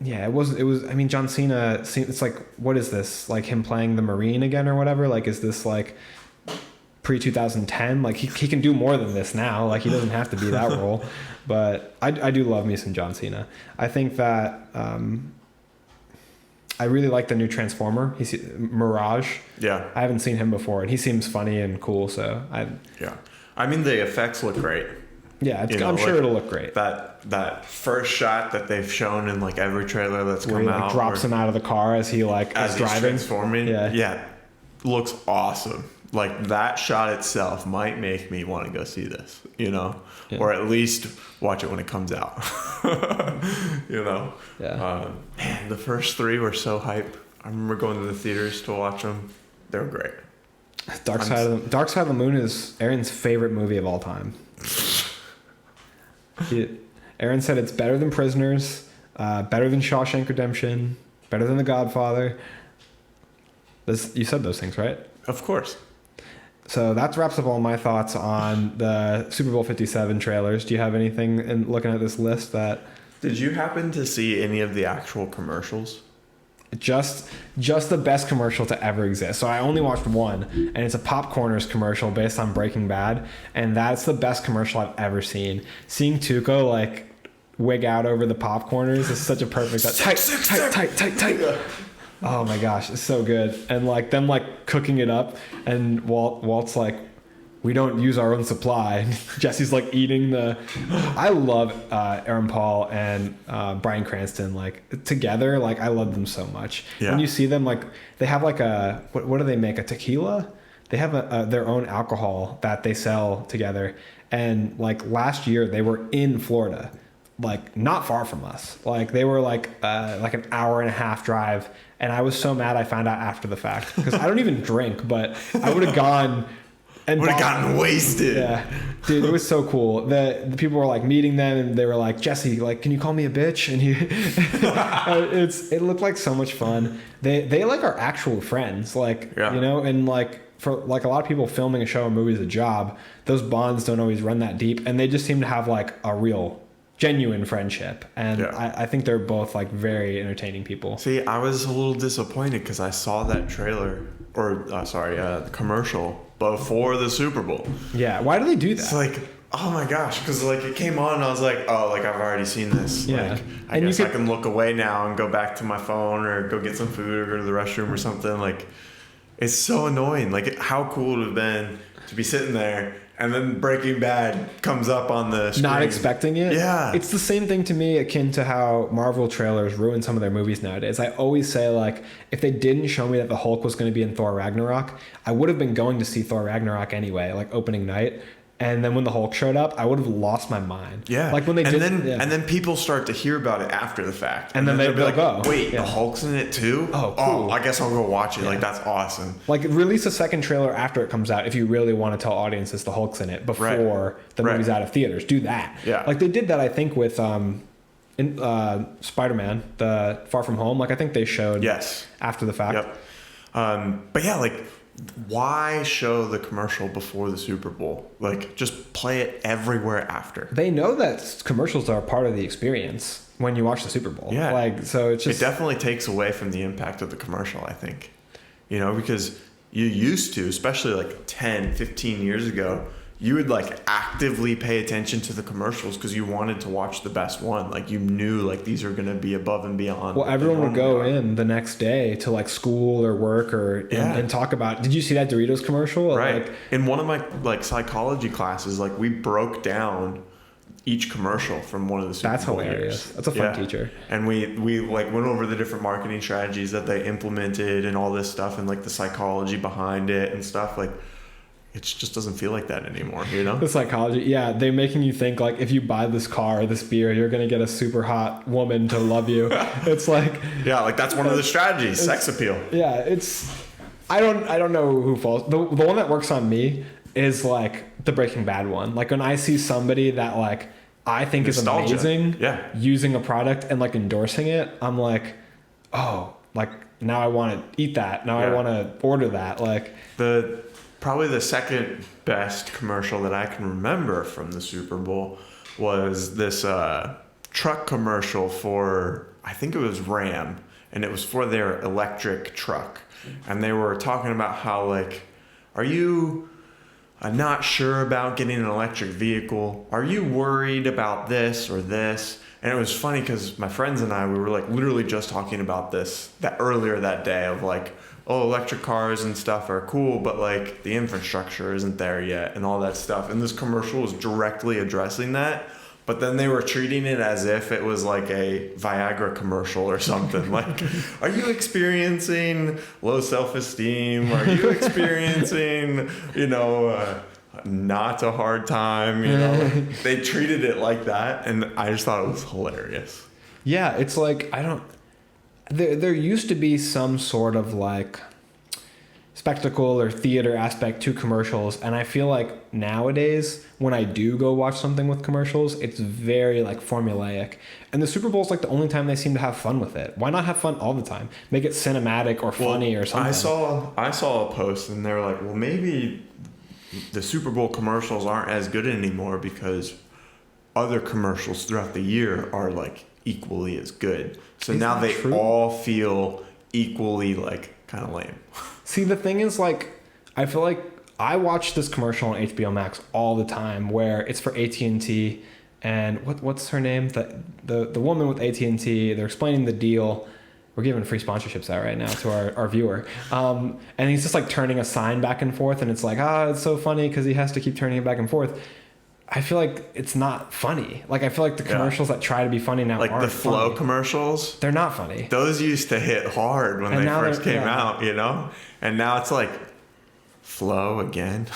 Yeah, it was. I mean, John Cena. It's like, what is this? Like him playing the Marine again or whatever? Like, is this like pre-2010? Like he can do more than this now. Like he doesn't have to be that role. But I do love me some John Cena. I think that I really like the new Transformer. Mirage. Yeah. I haven't seen him before, and he seems funny and cool. So Yeah. I mean, the effects look great. Yeah, I'm sure it'll look great. That first shot that they've shown in like every trailer that's where come he, like, out, drops him out of the car as he like is driving, transforming. Yeah, looks awesome. Like that shot itself might make me want to go see this, or at least watch it when it comes out. Yeah. Man, the first 3 were so hype. I remember going to the theaters to watch them. They were great. Dark Side of the Moon is Aaron's favorite movie of all time. Aaron said it's better than Prisoners, better than Shawshank Redemption, better than The Godfather. You said those things, right? Of course. So that wraps up all my thoughts on the Super Bowl 57 trailers. Do you have anything in looking at this list that... Did you happen to see any of the actual commercials? Just the best commercial to ever exist. So I only watched one, and it's a Popcorners commercial based on Breaking Bad, and that's the best commercial I've ever seen. Seeing Tuco like wig out over the Popcorners is such a perfect tight. Yeah. Oh my gosh, it's so good. And like them like cooking it up, and Walt's like, we don't use our own supply. And Jesse's like eating the... I love Aaron Paul and Bryan Cranston like together. Like I love them so much. Yeah. When you see them, like they have like a... What do they make? A tequila? They have their own alcohol that they sell together. And like last year they were in Florida, like not far from us. Like they were like an hour and a half drive. And I was so mad I found out after the fact because I don't even drink, but I would have gone... And would have gotten wasted. Yeah, dude, it was so cool. The people were like meeting them, and they were like, Jesse, like, can you call me a bitch? And it looked like so much fun. They like are actual friends, like and like for like a lot of people filming a show or movie is a job. Those bonds don't always run that deep, and they just seem to have like a real, genuine friendship. And I think they're both like very entertaining people. See, I was a little disappointed because I saw that trailer the commercial before the Super Bowl. Yeah, why do they do that? It's like, oh my gosh, because like it came on and I was like, oh, like I've already seen this. Yeah. Like, I guess I can look away now and go back to my phone or go get some food or go to the restroom or something. Like, it's so annoying. Like, how cool it would have been to be sitting there and then Breaking Bad comes up on the screen. Not expecting it. Yeah. It's the same thing to me, akin to how Marvel trailers ruin some of their movies nowadays. I always say, like, if they didn't show me that the Hulk was going to be in Thor Ragnarok, I would have been going to see Thor Ragnarok anyway, like opening night. And then when the Hulk showed up, I would have lost my mind. Yeah. Like when they and then people start to hear about it after the fact. And then they'd be like, oh, wait, the Hulk's in it too? Oh, cool. I guess I'll go watch it. Yeah. Like, that's awesome. Like, release a second trailer after it comes out if you really want to tell audiences the Hulk's in it before the movie's out of theaters. Do that. Yeah. Like, they did that, I think, with Spider-Man, the Far From Home. Like, I think they showed after the fact. Yep. But yeah, like, why show the commercial before the Super Bowl? Like, just play it everywhere after. They know that commercials are part of the experience when you watch the Super Bowl. Yeah. Like, so it's just... It definitely takes away from the impact of the commercial, I think. You know, because you used to, especially like 10, 15 years ago, you would like actively pay attention to the commercials because you wanted to watch the best one. Like, you knew like these are going to be above and beyond. Well, everyone would go in the next day to like school or work and talk about, did you see that Doritos commercial? Right. Like, in one of my like psychology classes, like we broke down each commercial from one of the Super Bowl hilarious. years. That's a fun teacher. And we like went over the different marketing strategies that they implemented and all this stuff and like the psychology behind it and stuff. Like, it just doesn't feel like that anymore, you know? The psychology, yeah. They're making you think like if you buy this car or this beer, you're going to get a super hot woman to love you. It's like... Yeah, like that's one of the strategies, sex appeal. Yeah, it's... I don't know who falls... The one that works on me is like the Breaking Bad one. Like when I see somebody that like I think Nostalgia. Is amazing using a product and like endorsing it, I'm like, oh, like now I want to eat that. Now I want to order that. Like Probably the second best commercial that I can remember from the Super Bowl was this truck commercial for, I think it was Ram, and it was for their electric truck. And they were talking about how, like, are you not sure about getting an electric vehicle? Are you worried about this or this? And it was funny because my friends and I, we were like literally just talking about this earlier that day of like, oh, electric cars and stuff are cool, but like the infrastructure isn't there yet and all that stuff. And this commercial was directly addressing that. But then they were treating it as if it was like a Viagra commercial or something. Like, are you experiencing low self-esteem? Are you experiencing, not a hard time? They treated it like that. And I just thought it was hilarious. Yeah, it's like, there used to be some sort of like spectacle or theater aspect to commercials, and I feel like nowadays when I do go watch something with commercials, it's very like formulaic, and the Super Bowl is like the only time they seem to have fun with it. Why not have fun all the time? Make it cinematic or funny or something. I saw a post and they're like, well, maybe the Super Bowl commercials aren't as good anymore because other commercials throughout the year are like equally as good. So now they all feel equally like kind of lame. See, the thing is, like, I feel like I watch this commercial on HBO Max all the time where it's for AT&T, and what's her name? The woman with AT&T, they're explaining the deal. We're giving free sponsorships out right now to our viewer. And he's just like turning a sign back and forth, and it's like, it's so funny because he has to keep turning it back and forth. I feel like it's not funny. Like, I feel like the commercials that try to be funny now aren't the Flow funny. Commercials. They're not funny. Those used to hit hard when they first came out, And now it's like, Flow again.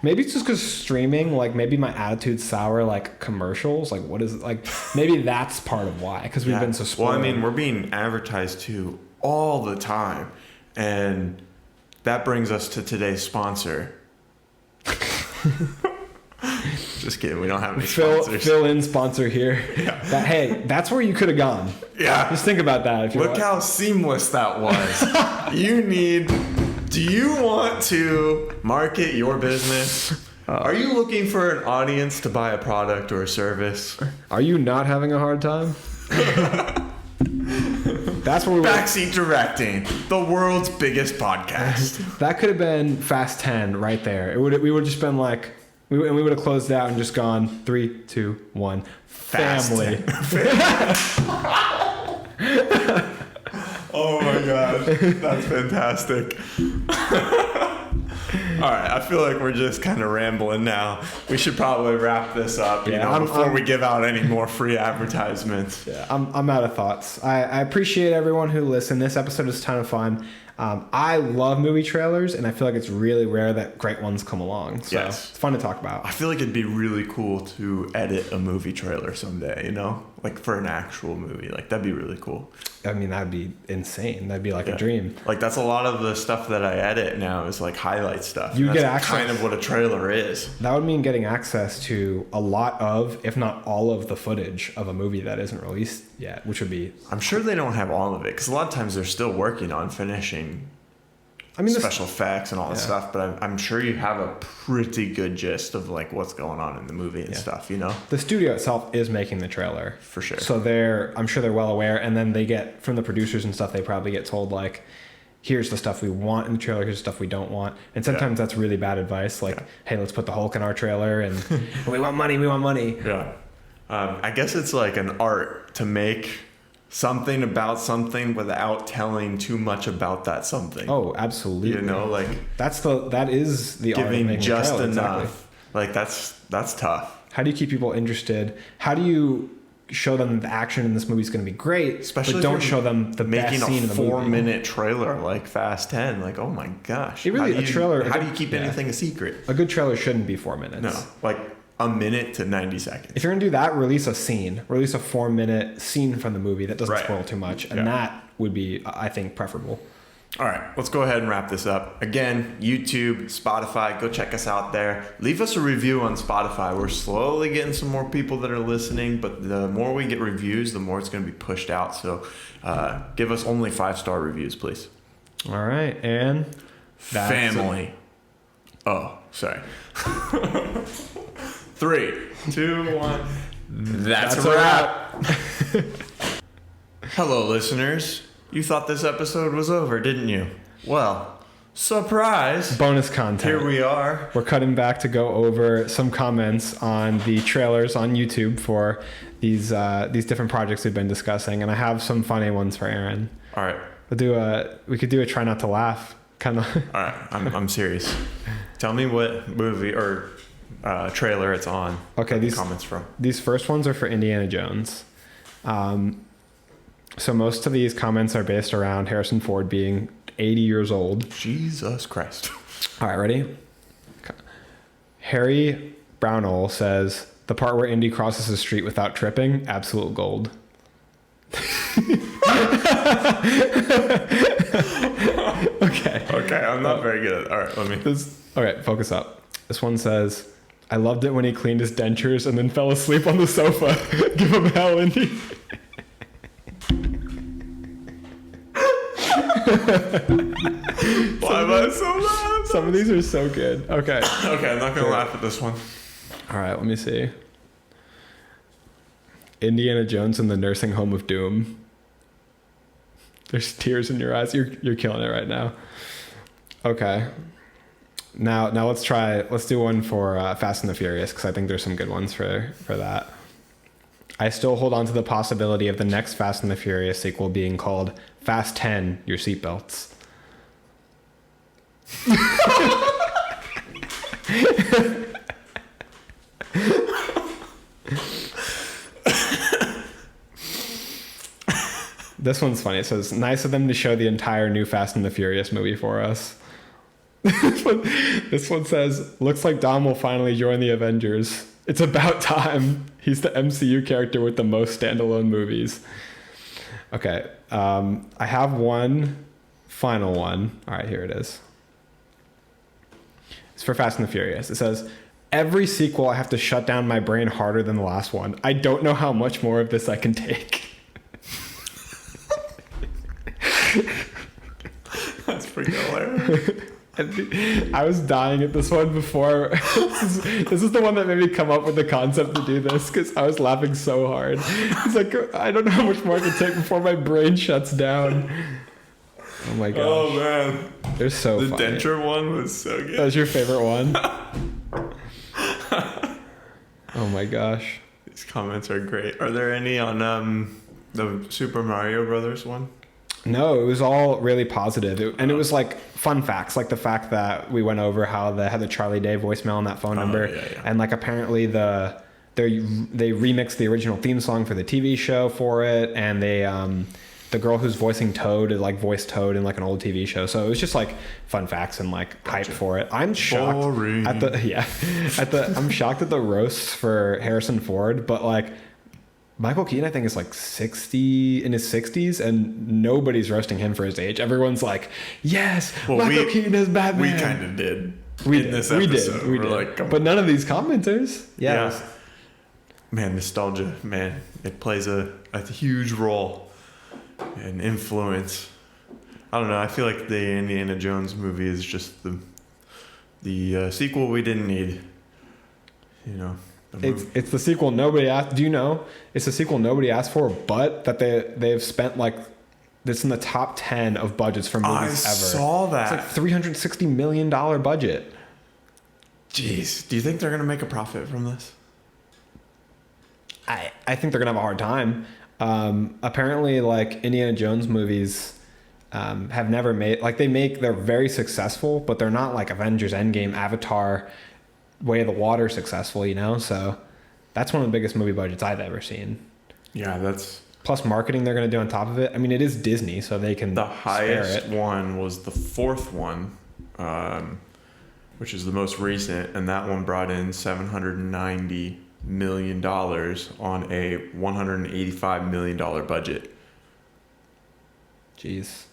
Maybe it's just because streaming, like maybe my attitude's sour, like commercials. Like what is it? Like maybe that's part of why, because we've been so spoiled. Well, I mean, we're being advertised to all the time. And that brings us to today's sponsor. Just kidding. We don't have any sponsors. Fill in sponsor here. Yeah. That's where you could have gone. Yeah. Just think about that. Look how seamless that was. Do you want to market your business? Are you looking for an audience to buy a product or a service? Are you not having a hard time? That's where we were. Backseat Directing, the world's biggest podcast. That could have been Fast 10 right there. We would have just been like, we would have closed out and just gone 3, 2, 1. Family. Oh my gosh, that's fantastic. All right, I feel like we're just kind of rambling now. We should probably wrap this up, before we give out any more free advertisements. Yeah, I'm out of thoughts. I appreciate everyone who listened. This episode was a ton of fun. I love movie trailers, and I feel like it's really rare that great ones come along. So yes. It's fun to talk about. I feel like it'd be really cool to edit a movie trailer someday, like for an actual movie. Like, that'd be really cool. I mean, that'd be insane. That'd be like a dream. Like, that's a lot of the stuff that I edit now is like highlight stuff. You that's get access. kind of what a trailer is. That would mean getting access to a lot of, if not all of the footage of a movie that isn't released yet, which would be... I'm sure they don't have all of it, because a lot of times they're still working on finishing special effects and all that stuff, but I'm sure you have a pretty good gist of like what's going on in the movie and stuff, The studio itself is making the trailer. For sure. So I'm sure they're well aware, and then they get, from the producers and stuff, they probably get told like, here's the stuff we want in the trailer, here's the stuff we don't want. And sometimes that's really bad advice, like, hey, let's put the Hulk in our trailer, and we want money. Yeah. I guess it's like an art to make something about something without telling too much about that something. Oh, absolutely. Like that is the art of giving making just a trailer, enough. exactly. Like that's tough. How do you keep people interested? How do you show them the action in this movie is going to be great, especially but don't show them the best scene in the movie? Making a 4-minute trailer like Fast 10, like, oh my gosh. How do you keep anything a secret? A good trailer shouldn't be 4 minutes. No, like a minute to 90 seconds. If you're going to do that, release a 4-minute scene from the movie that doesn't spoil too much. And that would be, I think, preferable. All right, let's go ahead and wrap this up. Again, YouTube, Spotify, go check us out there. Leave us a review on Spotify. We're slowly getting some more people that are listening, but the more we get reviews, the more it's going to be pushed out. So give us only 5-star reviews, please. All right, and family. Oh, sorry. 3, 2, 1. That's a wrap. Hello, listeners. You thought this episode was over, didn't you? Well, surprise. Bonus content. Here we are. We're cutting back to go over some comments on the trailers on YouTube for these different projects we've been discussing, and I have some funny ones for Aaron. All right. We could do a try not to laugh kind of. All right, I'm serious. Tell me what movie or trailer it's on. Okay, these comments from. These first ones are for Indiana Jones. So most of these comments are based around Harrison Ford being 80 years old. Jesus Christ. All right, ready? Okay. Harry Brownell says, the part where Indy crosses the street without tripping, absolute gold. Okay, I'm not very good at it. All right, let me. Okay, focus up. This one says, I loved it when he cleaned his dentures and then fell asleep on the sofa. Give him hell, Indy. Why am I so mad? Some of these are so good. Okay. Okay, I'm not going to laugh at this one. All right, let me see. Indiana Jones in the Nursing Home of Doom. There's tears in your eyes. You're killing it right now. Okay. Now let's do one for Fast and the Furious, because I think there's some good ones for that. I still hold on to the possibility of the next Fast and the Furious sequel being called Fast 10, Your Seatbelts. This one's funny. It says, nice of them to show the entire new Fast and the Furious movie for us. This one says, looks like Dom will finally join the Avengers. It's about time. He's the MCU character with the most standalone movies. Okay. I have one final one. All right, here it is. It's for Fast and the Furious. It says, every sequel I have to shut down my brain harder than the last one. I don't know how much more of this I can take. That's pretty hilarious. I was dying at this one before. This is the one that made me come up with the concept to do this, because I was laughing so hard. It's like, I don't know how much more I can take before my brain shuts down. Oh my gosh. Oh man. They're so The funny. denture one was so good. That was your favorite one? Oh my gosh. These comments are great. Are there any on the Super Mario Brothers one? No, it was all really positive. And it was like fun facts, like the fact that we went over how they had the Charlie Day voicemail on that phone number. Yeah. And like apparently they remixed the original theme song for the TV show for it. And they, the girl who's voicing Toad like voiced Toad in like an old TV show. So it was just like fun facts and like hype for it. I'm shocked I'm shocked at the roasts for Harrison Ford, but like Michael Keaton, I think, is like 60 in his 60s, and nobody's roasting him for his age. Everyone's like, yes, Michael Keaton is Batman. We kind of did. We did. Like, but none of these commenters. Yeah. Man, nostalgia, man, it plays a huge role and influence. I don't know. I feel like the Indiana Jones movie is just the sequel we didn't need. You know. It's the sequel nobody asked. Do you know? It's the sequel nobody asked for, but that they've spent like this in the top 10 of budgets for movies ever. I saw that. It's like $360 million budget. Jeez, do you think they're gonna make a profit from this? I think they're gonna have a hard time. Apparently, like Indiana Jones movies have never made they're very successful, but they're not like Avengers Endgame, Avatar, Way of the Water successful, you know? So that's one of the biggest movie budgets I've ever seen. Yeah, that's... Plus marketing they're going to do on top of it. I mean, it is Disney, so they can The highest one was the fourth one, which is the most recent, and that one brought in $790 million on a $185 million budget. Jeez.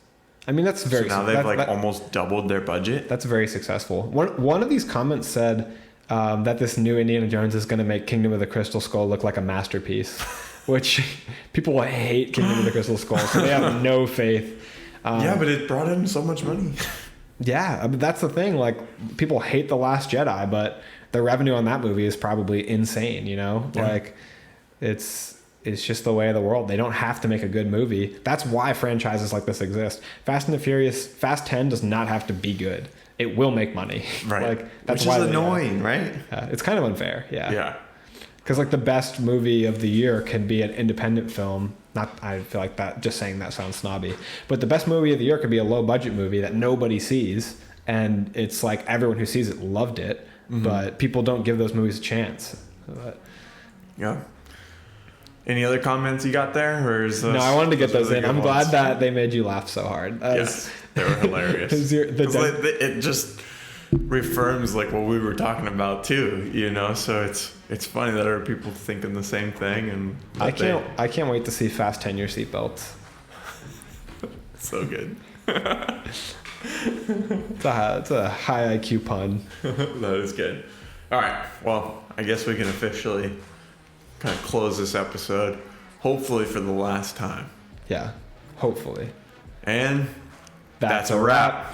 I mean, that's very... So now they've almost doubled their budget? That's very successful. One of these comments said... that this new Indiana Jones is going to make Kingdom of the Crystal Skull look like a masterpiece, which people hate Kingdom of the Crystal Skull, so they have no faith. Yeah, but it brought in so much money. Yeah, I mean, that's the thing. Like, people hate The Last Jedi, but the revenue on that movie is probably insane, you know? Yeah. Like, it's just the way of the world. They don't have to make a good movie. That's why franchises like this exist. Fast 10 does not have to be good. It will make money. Right. Like, that's which is annoying, right? It's kind of unfair. Yeah. Yeah. Because like the best movie of the year can be an independent film. I feel like that, just saying that sounds snobby, but the best movie of the year could be a low budget movie that nobody sees. And it's like everyone who sees it loved it, but people don't give those movies a chance. But, yeah. Any other comments you got there? Or is no, I wanted to get those in. I'm glad that they made you laugh so hard. Yes, they were hilarious. It just reaffirms like what we were talking about too, you know. So it's funny that there are people thinking the same thing, and I can't wait to see Fast 10 your seatbelts. So good. It's a high IQ pun. That is good. All right. Well, I guess we can officially kind of close this episode, hopefully for the last time. Yeah, hopefully. And that's a wrap.